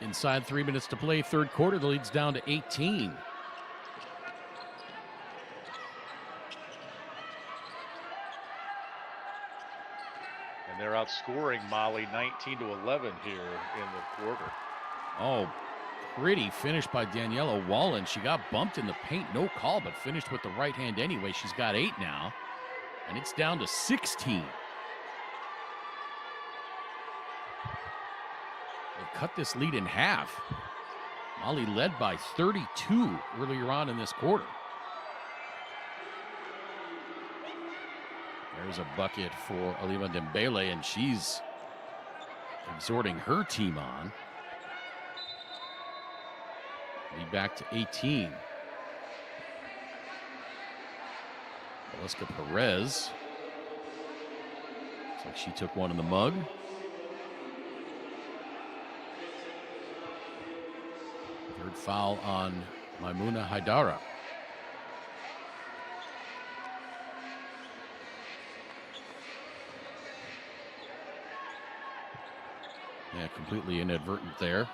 Inside 3 minutes to play, third quarter. The lead's down to 18. And they're outscoring Mali 19-11 here in the quarter. Oh, pretty finish by Daniela Wallen. She got bumped in the paint, no call, but finished with the right hand anyway. She's got 8 now, and it's down to 16. They cut this lead in half. Mali led by 32 earlier on in this quarter. There's a bucket for Alima Dembele, and she's exhorting her team on. Lead back to 18. Valeska Perez. Looks like she took one in the mug. Third foul on Maimuna Haidara. Yeah, completely inadvertent there.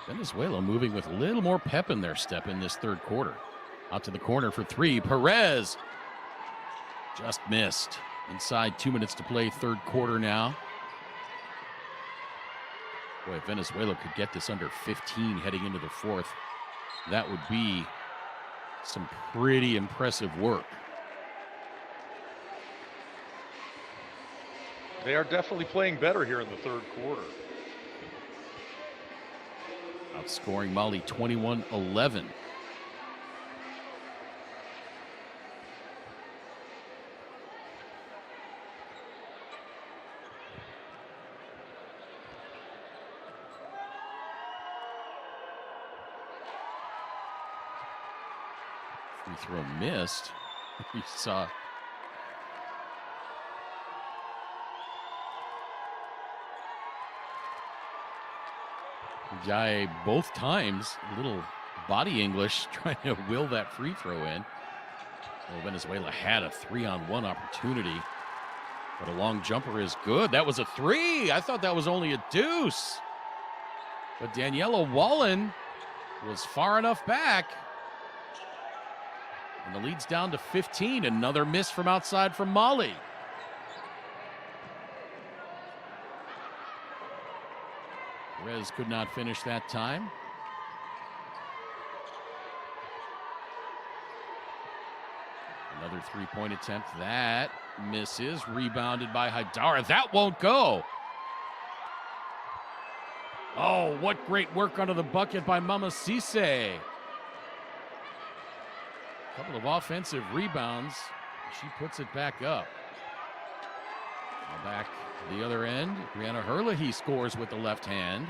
Venezuela moving with a little more pep in their step in this third quarter. Out to the corner for 3. Perez just missed. Inside 2 minutes to play, third quarter now. Boy, if Venezuela could get this under 15 heading into the fourth, that would be some pretty impressive work. They are definitely playing better here in the third quarter. Outscoring Mali 21-11. Free throw missed. We saw Jai both times, a little body English, trying to will that free throw in. Well, Venezuela had a 3-on-1 opportunity, but a long jumper is good. That was a 3. I thought that was only a deuce. But Daniela Wallen was far enough back. And the lead's down to 15. Another miss from outside from Mali. Perez could not finish that time. Another three-point attempt. That misses. Rebounded by Haidara. That won't go. Oh, what great work under the bucket by Mama Cisse. A couple of offensive rebounds. She puts it back up. Now back the other end. Brianna Herlihy scores with the left hand.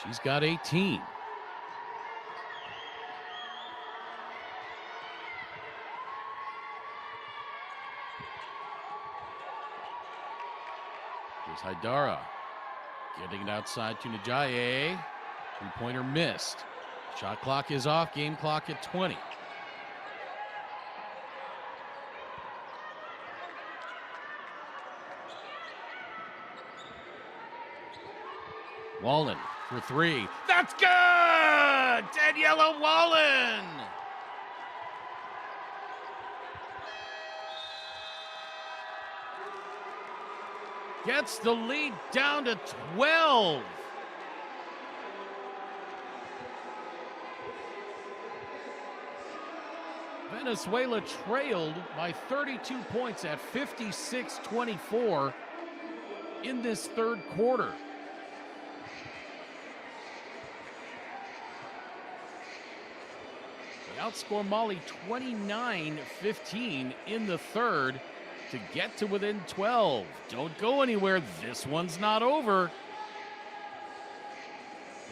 She's got 18. Here's Haidara. Getting it outside to Najaye. Three-pointer missed. Shot clock is off. Game clock at 20. Wallen for 3. That's good! Daniela Wallen! Gets the lead down to 12. Venezuela trailed by 32 points at 56-24 in this third quarter. They outscore Mali 29-15 in the third to get to within 12. Don't go anywhere. This one's not over.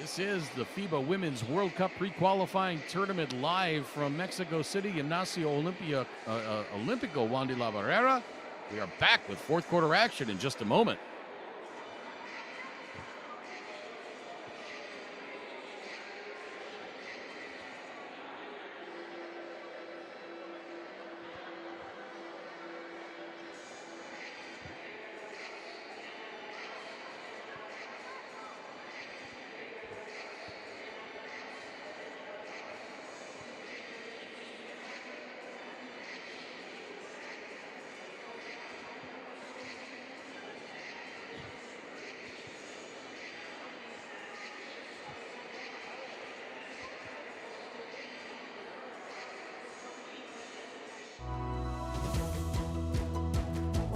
This is the FIBA Women's World Cup pre-qualifying tournament live from Mexico City, Gimnasio Olímpico Juan de la Barrera. We are back with fourth quarter action in just a moment.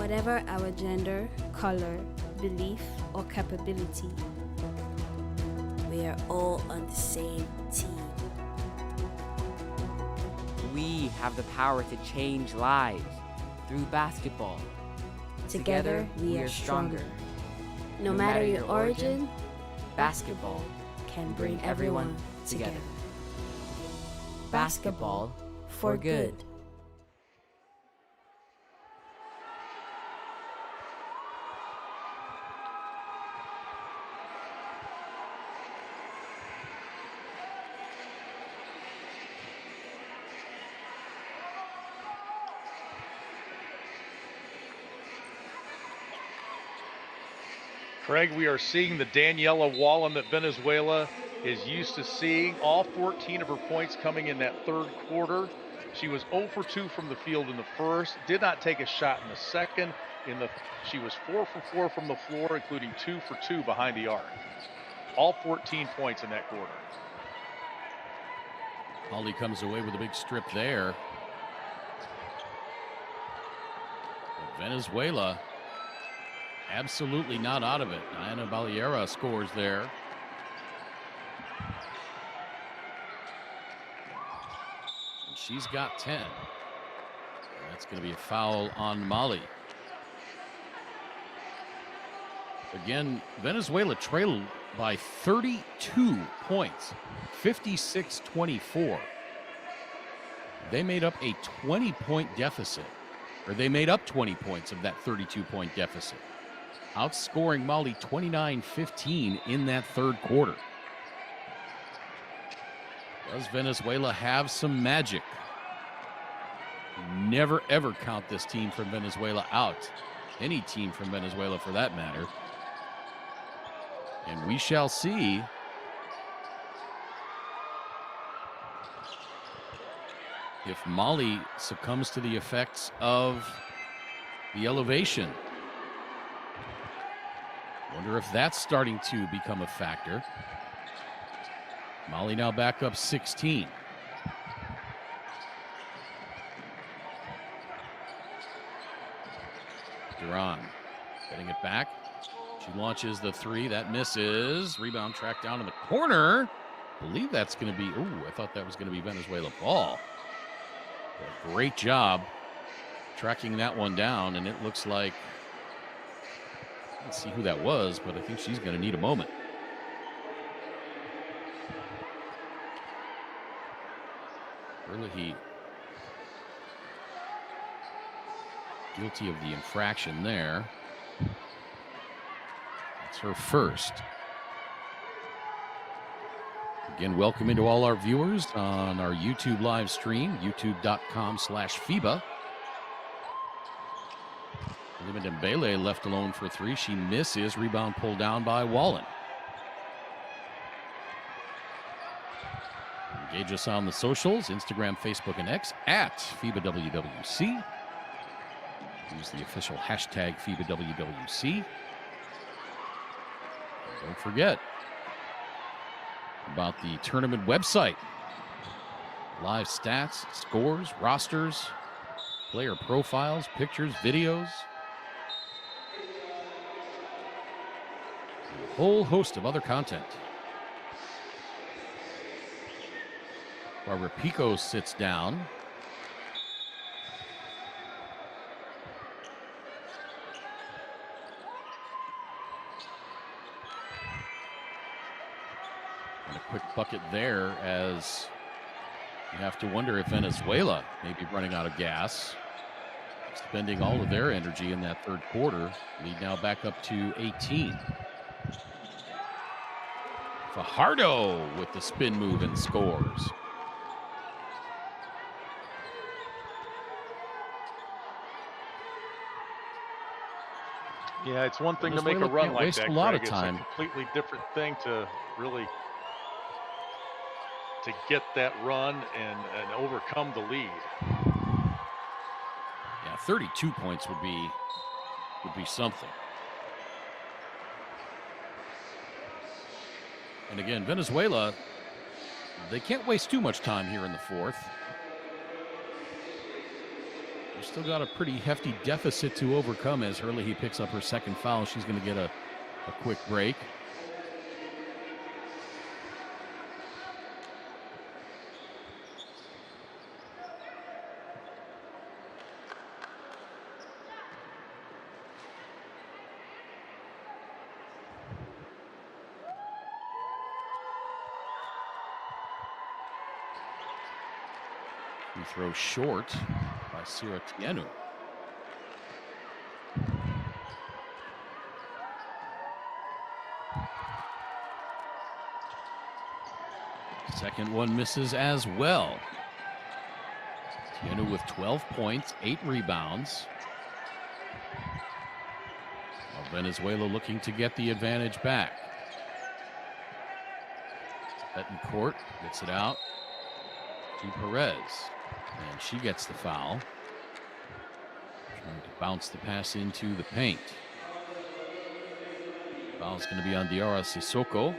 Whatever our gender, color, belief, or capability, we are all on the same team. We have the power to change lives through basketball. Together, we are stronger. no matter your origin, Basketball can bring everyone together. Basketball for good. Craig, we are seeing the Daniela Wallen that Venezuela is used to seeing. All 14 of her points coming in that third quarter. She was 0 for 2 from the field in the first, did not take a shot in the second. She was 4 for 4 from the floor, including 2 for 2 behind the arc. All 14 points in that quarter. Holly comes away with a big strip there. But Venezuela absolutely not out of it. Diana Baleara scores there. And she's got 10. And that's going to be a foul on Molly. Again, Venezuela trailed by 32 points, 56-24. They made up a 20-point deficit, or they made up 20 points of that 32-point deficit, outscoring Mali 29-15 in that third quarter. Does Venezuela have some magic? Never, ever count this team from Venezuela out. Any team from Venezuela, for that matter. And we shall see if Mali succumbs to the effects of the elevation. Wonder if that's starting to become a factor. Mali now back up 16. Duran getting it back. She launches the three. That misses. Rebound tracked down in the corner. I believe that's going to be, I thought that was going to be Venezuela ball. But great job tracking that one down, and it looks like, let's see who that was, but I think she's going to need a moment. Herlihy guilty of the infraction there. It's her first. Again, welcome into all our viewers on our YouTube live stream, youtube.com/FIBA. Dembele left alone for three. She misses. Rebound pulled down by Wallen. Engage us on the socials, Instagram, Facebook, and X at FIBAWWC. Use the official hashtag FIBAWWC. Don't forget about the tournament website. Live stats, scores, rosters, player profiles, pictures, videos. A whole host of other content. Barbara Pico sits down. And a quick bucket there, as you have to wonder if Venezuela may be running out of gas, spending all of their energy in that third quarter. Lead now back up to 18. Fajardo with the spin move and scores. Yeah, it's one thing to make a run like that, a lot of Craig. time. It's a completely different thing to really to get that run and overcome the lead. Yeah, 32 points would be something. And again, Venezuela, they can't waste too much time here in the fourth. They've still got a pretty hefty deficit to overcome as Hurley picks up her second foul. She's going to get a quick break. Free throw short by Siratienu. Second one misses as well. Tienu with 12 points, 8 rebounds. Well, Venezuela looking to get the advantage back. Betancourt gets it out to Perez. And she gets the foul. Trying to bounce the pass into the paint. Foul's going to be on Diarra Sissoko.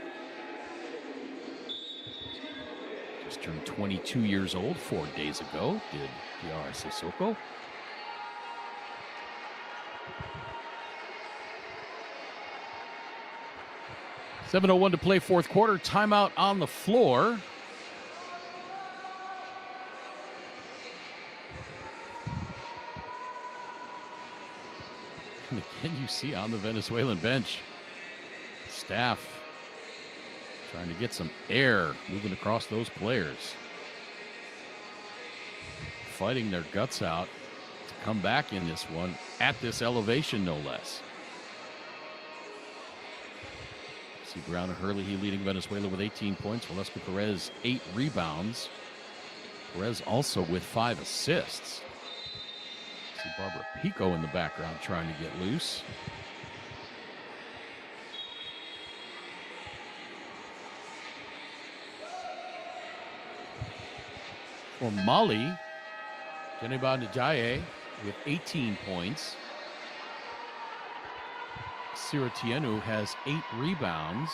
Just turned 22 years old 4 days ago, did Diarra Sissoko. .701 to play fourth quarter. Timeout on the floor. And again, you see on the Venezuelan bench, staff trying to get some air moving across those players. Fighting their guts out to come back in this one at this elevation, no less. See Brown and Hurley leading Venezuela with 18 points. Velasco Perez, 8 rebounds. Perez also with 5 assists. See Barbara Pico in the background trying to get loose. For Mali, Geneba Ndiaye with 18 points. Siratienu has 8 rebounds.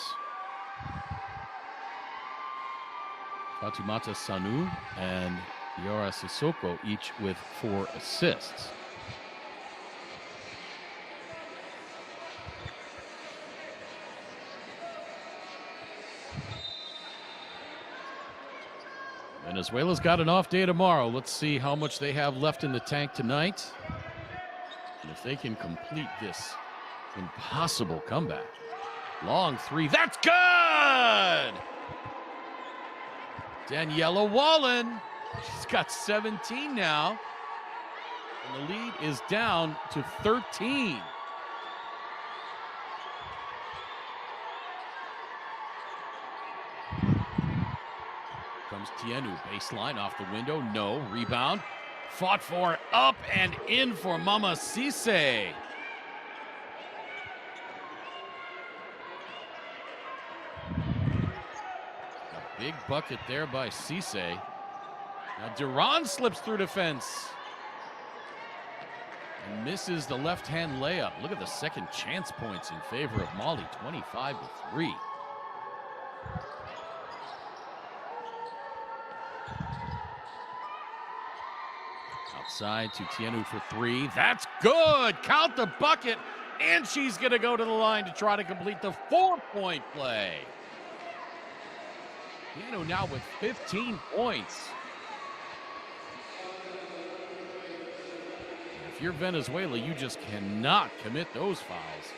Fatimata Sanu and Diarra Sissoko each with 4 assists. Venezuela's got an off day tomorrow. Let's see how much they have left in the tank tonight. And if they can complete this impossible comeback. Long three. That's good! Daniela Wallen. She's got 17 now. And the lead is down to 13. Comes Tienu, baseline off the window, no, rebound. Fought for, up and in for Mama Cisse. A big bucket there by Cisse. Now Duran slips through defense and misses the left-hand layup. Look at the second chance points in favor of Mali, 25-3. Outside to Tienu for 3. That's good. Count the bucket. And she's going to go to the line to try to complete the 4-point play. Tienu now with 15 points. And if you're Venezuela, you just cannot commit those fouls.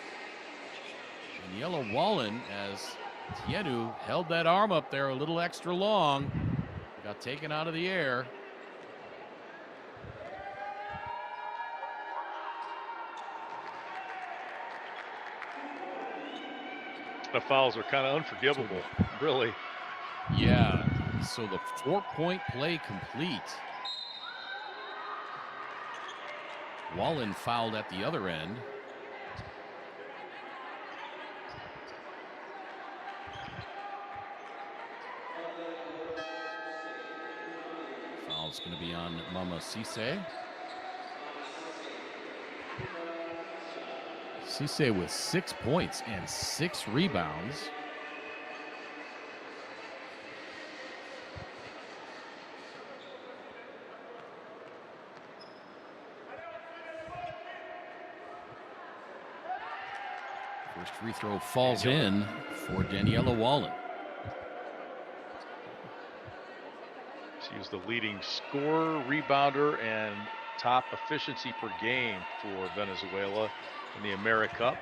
And Yellow Wallen, as Tienu held that arm up there a little extra long, got taken out of the air. The fouls are kind of unforgivable, really. Yeah, so the 4-point play complete. Wallen fouled at the other end. Foul's going to be on Mama Cisse. Cisse with 6 points and 6 rebounds. First free throw falls in for Daniela Wallen. She's the leading scorer, rebounder, and top efficiency per game for Venezuela in the AmeriCup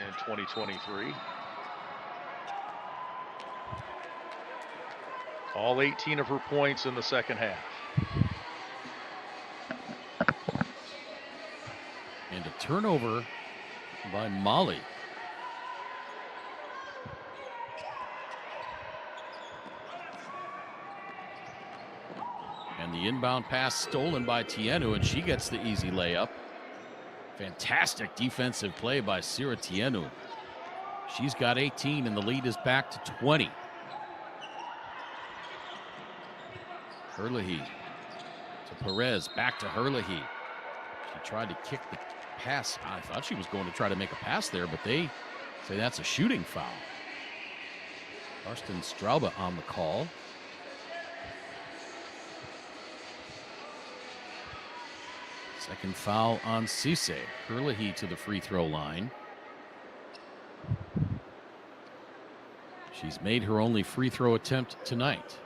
in 2023. All 18 of her points in the second half. And a turnover by Mali. And the inbound pass stolen by Tienu, and she gets the easy layup. Fantastic defensive play by Sira Tienu. She's got 18, and the lead is back to 20. Herlihy to Perez, back to Herlihy. She tried to kick the pass. I thought she was going to try to make a pass there, but they say that's a shooting foul. Karsten Straube on the call. Second foul on Cisse. Herlihy to the free throw line. She's made her only free throw attempt tonight.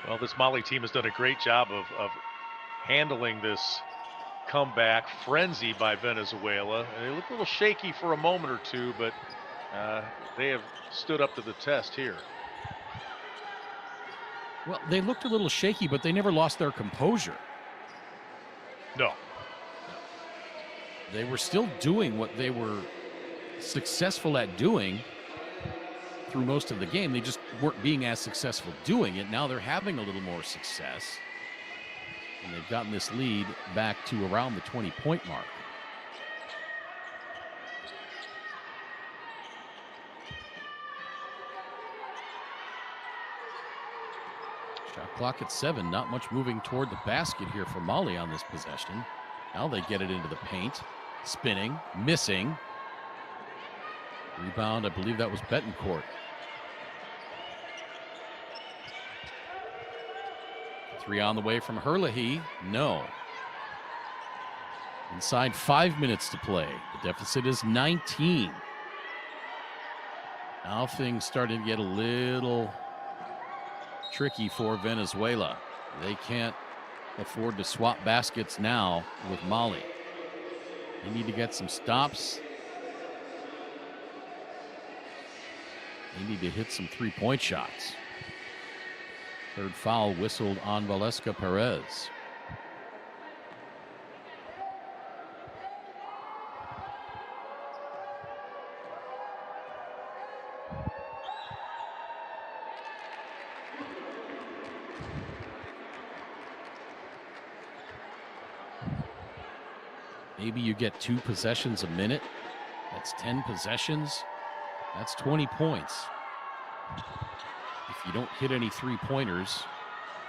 Well, this Mali team has done a great job of handling this comeback frenzy by Venezuela. They look a little shaky for a moment or two, but they have stood up to the test here. Well, they looked a little shaky, but they never lost their composure. No. They were still doing what they were successful at doing through most of the game. They just weren't being as successful doing it. Now they're having a little more success. And they've gotten this lead back to around the 20-point mark. Shot clock at 7. Not much moving toward the basket here for Mali on this possession. Now they get it into the paint. Spinning, missing. Rebound, I believe that was Betancourt. Three on the way from Herlihy. No. Inside 5 minutes to play. The deficit is 19. Now things starting to get a little tricky for Venezuela. They can't afford to swap baskets now with Mali. They need to get some stops. They need to hit some three-point shots. Third foul whistled on Valeska Perez. Maybe you get 2 possessions a minute. That's 10 possessions. That's 20 points. If you don't hit any three-pointers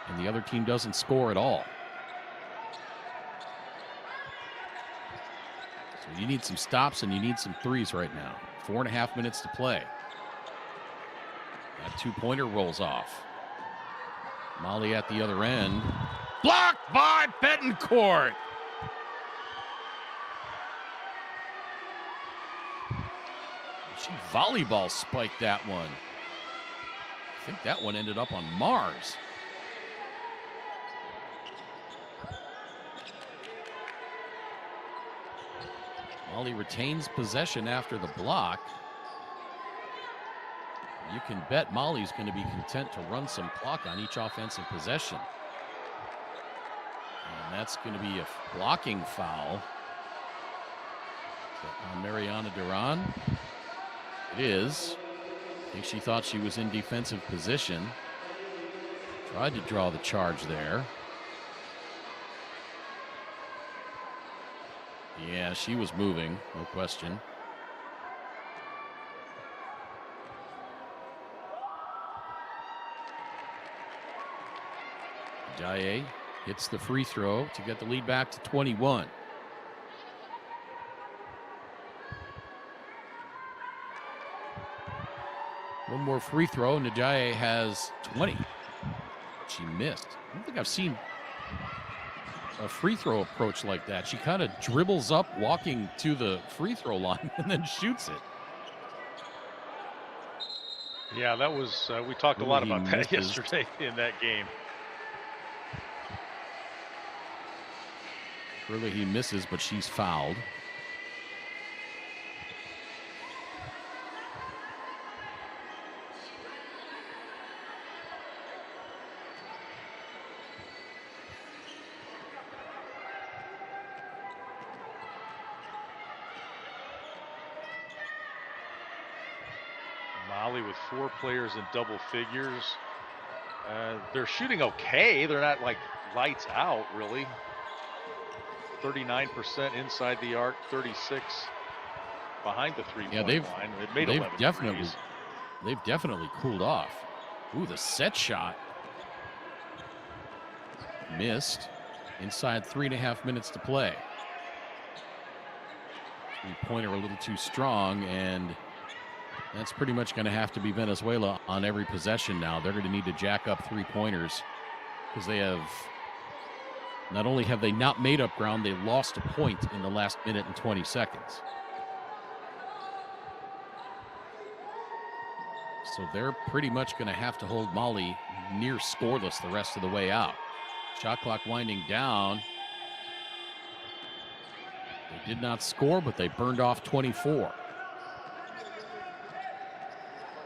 and the other team doesn't score at all. So you need some stops and you need some threes right now. 4.5 minutes to play. That 2-pointer rolls off. Mali at the other end. Blocked by Betancourt. She volleyball spiked that one. I think that one ended up on Mars. Mali retains possession after the block. You can bet Mali's going to be content to run some clock on each offensive possession. And that's going to be a blocking foul on Mariana Duran. It is. I think she thought she was in defensive position. Tried to draw the charge there. Yeah, she was moving, no question. Jaye hits the free throw to get the lead back to 21. One more free throw, and Najaye has 20. she missed. I don't think I've seen a free throw approach like that. She kind of dribbles up, walking to the free throw line, and then shoots it. Yeah, that was, we talked a lot about that yesterday in that game. Really, he misses, but she's fouled. Molly with 4 players in double figures. They're shooting okay. They're not like lights out, really. 39% inside the arc, 36 behind the three-point line. It made 11 threes. They've definitely cooled off. Ooh, the set shot. Missed. Inside 3.5 minutes to play. Three-pointer a little too strong, and that's pretty much going to have to be Venezuela on every possession now. They're going to need to jack up three-pointers because they have, not only have they not made up ground, they lost a point in the last minute and 20 seconds. So they're pretty much going to have to hold Mali near scoreless the rest of the way out. Shot clock winding down. They did not score, but they burned off 24.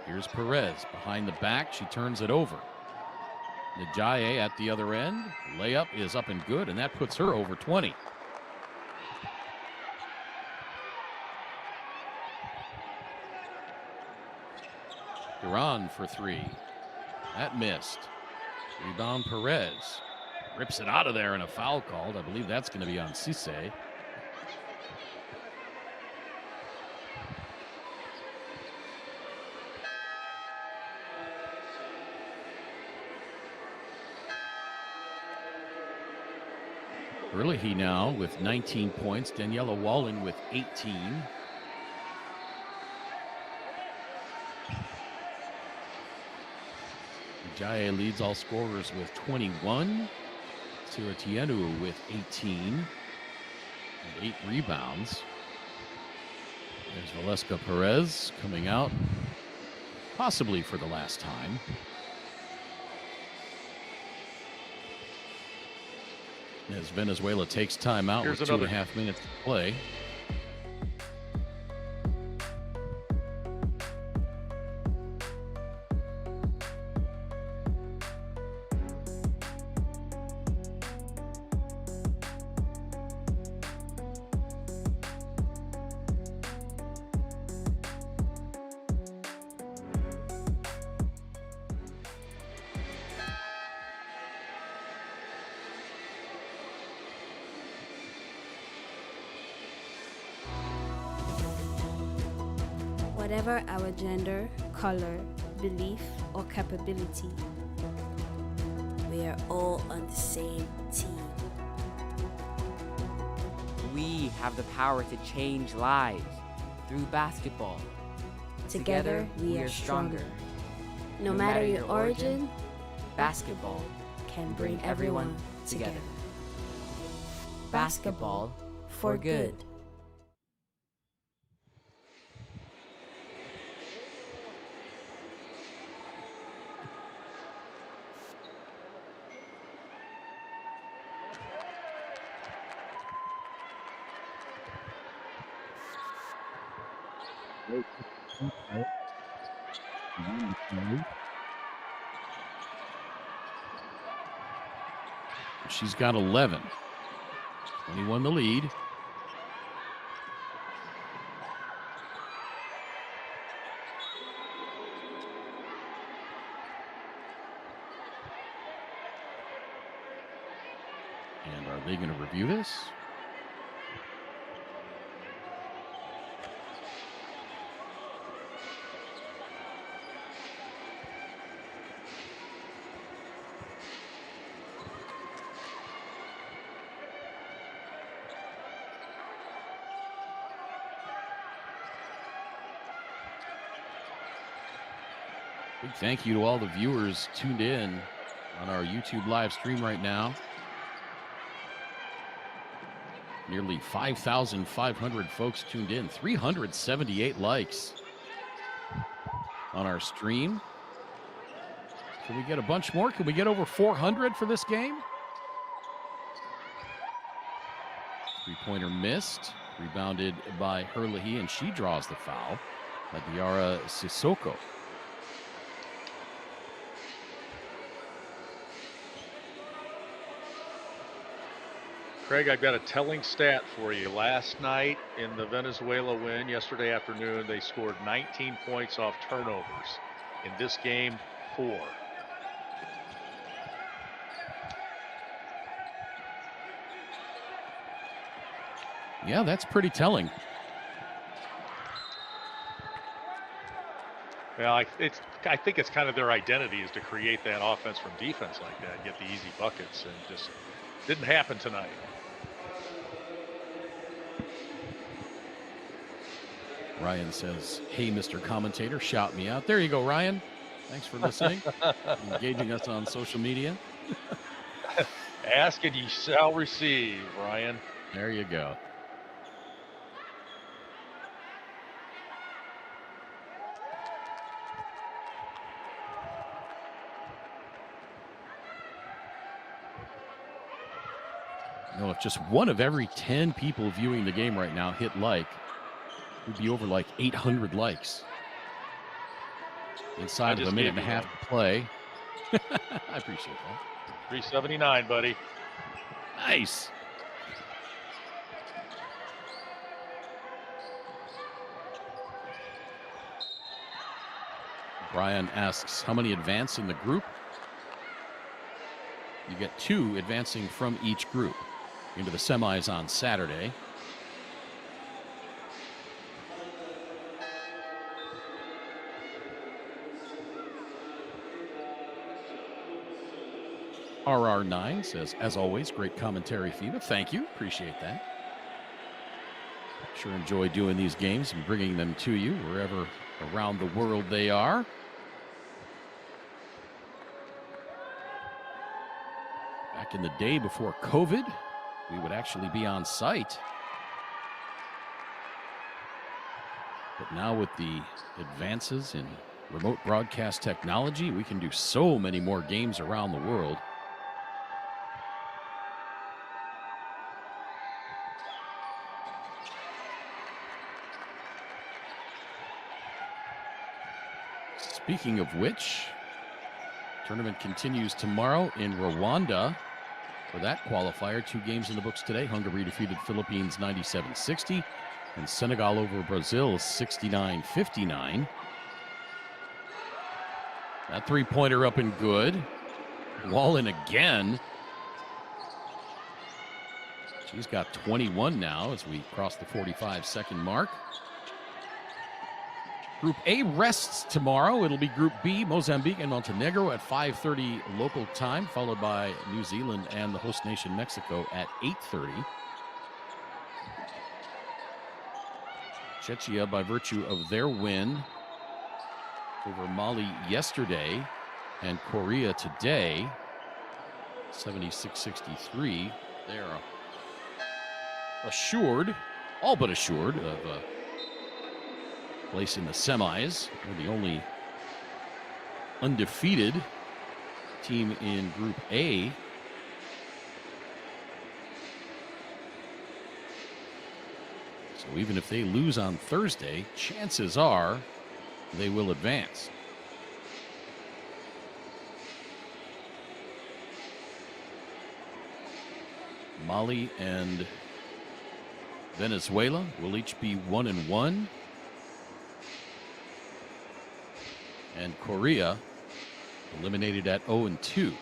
Here's Perez behind the back. She turns it over. Najaye at the other end. Layup is up and good, and that puts her over 20. Duran for 3. That missed. Rebound Perez. Rips it out of there and a foul called. I believe that's going to be on Cisse. Early now with 19 points. Daniela Walling with 18. Jaya leads all scorers with 21. Siratienu with 18. And 8 rebounds. There's Valeska Perez coming out, possibly for the last time. As Venezuela takes time out with 2.5 minutes to play. Whatever our gender, color, belief, or capability, we are all on the same team. We have the power to change lives through basketball. Together, we are stronger. No matter your origin, basketball can bring everyone together. Basketball for good. She's got 11. 21 the lead. And are they going to review this? Big thank you to all the viewers tuned in on our YouTube live stream right now. Nearly 5,500 folks tuned in, 378 likes on our stream. Can we get a bunch more? Can we get over 400 for this game? Three-pointer missed, rebounded by Herlihy, and she draws the foul by Diarra Sissoko. Craig, I've got a telling stat for you. Last night in the Venezuela win, yesterday afternoon, they scored 19 points off turnovers. In this game, 4. Yeah, that's pretty telling. Well, I think it's kind of their identity is to create that offense from defense like that, get the easy buckets, and just didn't happen tonight. Ryan says, "Hey, Mr. Commentator, shout me out." There you go, Ryan. Thanks for listening, engaging us on social media. Ask and ye shall receive, Ryan. There you go. You know, if just one of every 10 people viewing the game right now hit like, we'd be over like 800 likes inside of a minute and a half to play. I appreciate that. 379, buddy. Nice. Brian asks, how many advance in the group? You get 2 advancing from each group into the semis on Saturday. RR9 says, as always, great commentary, FIBA. Thank you. Appreciate that. Sure enjoy doing these games and bringing them to you wherever around the world they are. Back in the day before COVID, we would actually be on site. But now with the advances in remote broadcast technology, we can do so many more games around the world. Speaking of which, tournament continues tomorrow in Rwanda. For that qualifier, 2 games in the books today. Hungary defeated Philippines 97-60, and Senegal over Brazil 69-59. That three-pointer up and good. Wall in again. She's got 21 now as we cross the 45-second mark. Group A rests tomorrow. It'll be Group B, Mozambique and Montenegro at 5:30 local time, followed by New Zealand and the host nation Mexico at 8:30. Czechia, by virtue of their win over Mali yesterday and Korea today, 76-63, they're assured, all but assured, of a place in the semis. We're the only undefeated team in Group A. So even if they lose on Thursday, chances are they will advance. Mali and Venezuela will each be 1-1. And Korea eliminated at 0-2.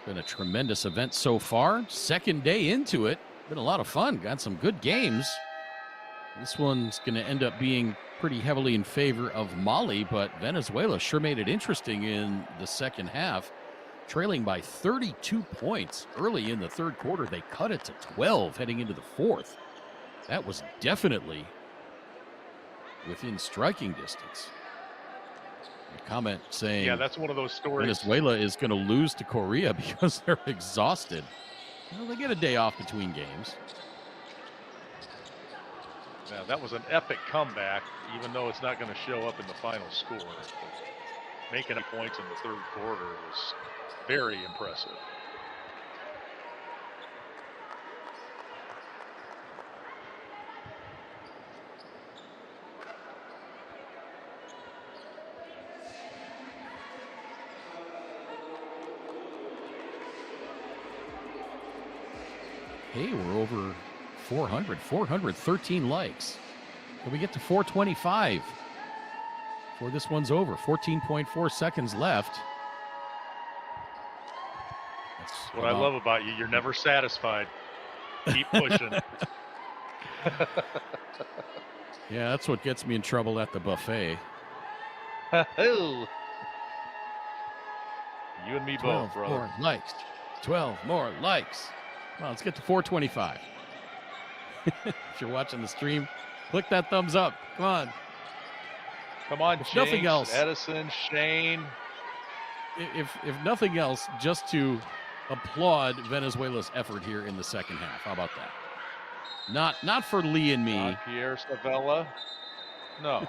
Been a tremendous event so far. Second day into it. Been a lot of fun. Got some good games. This one's going to end up being pretty heavily in favor of Mali, but Venezuela sure made it interesting in the second half. Trailing by 32 points early in the third quarter. They cut it to 12 heading into the fourth. That was definitely within striking distance. A comment saying, yeah, that's one of those stories. Venezuela is going to lose to Korea because they're exhausted. Well, they get a day off between games. Yeah, that was an epic comeback, even though it's not going to show up in the final score. Making points in the third quarter was very impressive. Hey, we're over 413 likes. Can we get to 425 before this one's over? 14.4 seconds left. That's what I love about you. You're never satisfied. Keep pushing. Yeah, that's what gets me in trouble at the buffet. You and me 12 both, brother. more likes. 12 more likes. Well, let's get to 425. If you're watching the stream, click that thumbs up. Come on. Come on, If nothing Jinx, else- Edison, Shane. If nothing else, just to applaud Venezuela's effort here in the second half. How about that? Not for Lee and me. Pierre Savella. No,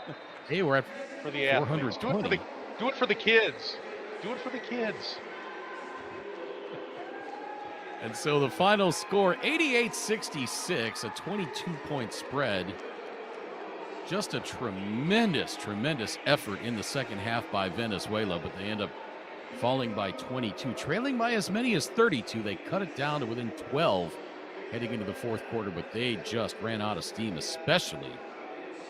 Hey, we're at for the athletes. Do it for the kids. Do it for the kids. And so the final score, 88-66, a 22-point spread. Just a tremendous, tremendous effort in the second half by Venezuela, but they end up falling by 22, trailing by as many as 32. They cut it down to within 12 heading into the fourth quarter, but they just ran out of steam, especially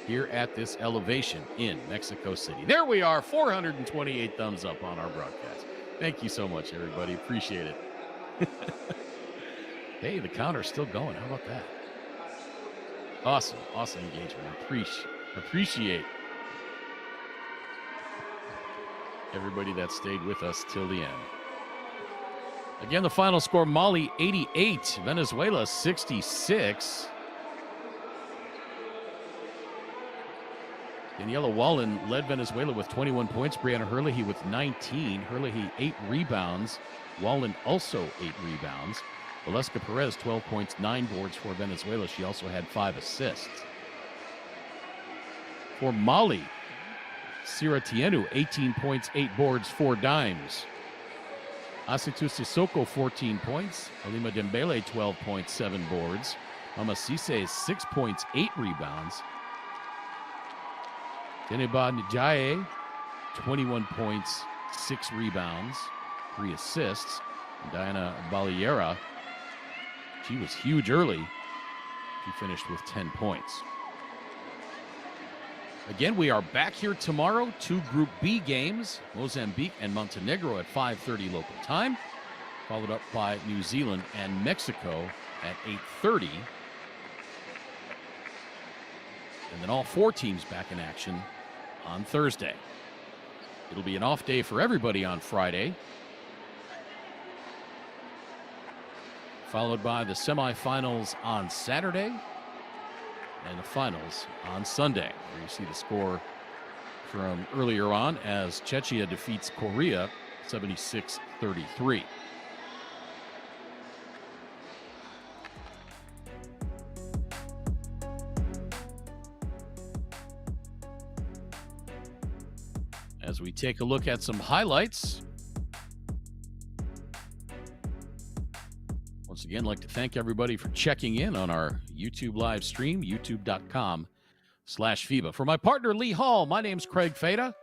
here at this elevation in Mexico City. There we are, 428 thumbs up on our broadcast. Thank you so much, everybody. Appreciate it. Hey, the counter's still going. How about that? Awesome engagement. Appreciate everybody that stayed with us till the end. Again, the final score, Mali 88, Venezuela 66. Daniela Wallen led Venezuela with 21 points. Brianna Herlihy with 19. Herlihy 8 rebounds. Wallen also 8 rebounds. Valeska Perez, 12 points, 9 boards for Venezuela. She also had 5 assists. For Mali, Sira Tienu, 18 points, 8 boards, 4 dimes. Asitu Sissoko, 14 points. Halima Dembele, 12 points, 7 boards. Mama Cisse, 6 points, 8 rebounds. Deneba Njaye, 21 points, 6 rebounds, 3 assists. And Diana Baliera, she was huge early. She finished with 10 points. Again, we are back here tomorrow. 2 Group B games, Mozambique and Montenegro at 5:30 local time, followed up by New Zealand and Mexico at 8:30. And then all 4 teams back in action on Thursday. It'll be an off day for everybody on Friday, followed by the semifinals on Saturday and the finals on Sunday, where you see the score from earlier on as Czechia defeats Korea 76-33. As we take a look at some highlights, once again, I'd like to thank everybody for checking in on our YouTube live stream, youtube.com/FIBA. For my partner, Lee Hall, my name's Craig Feda.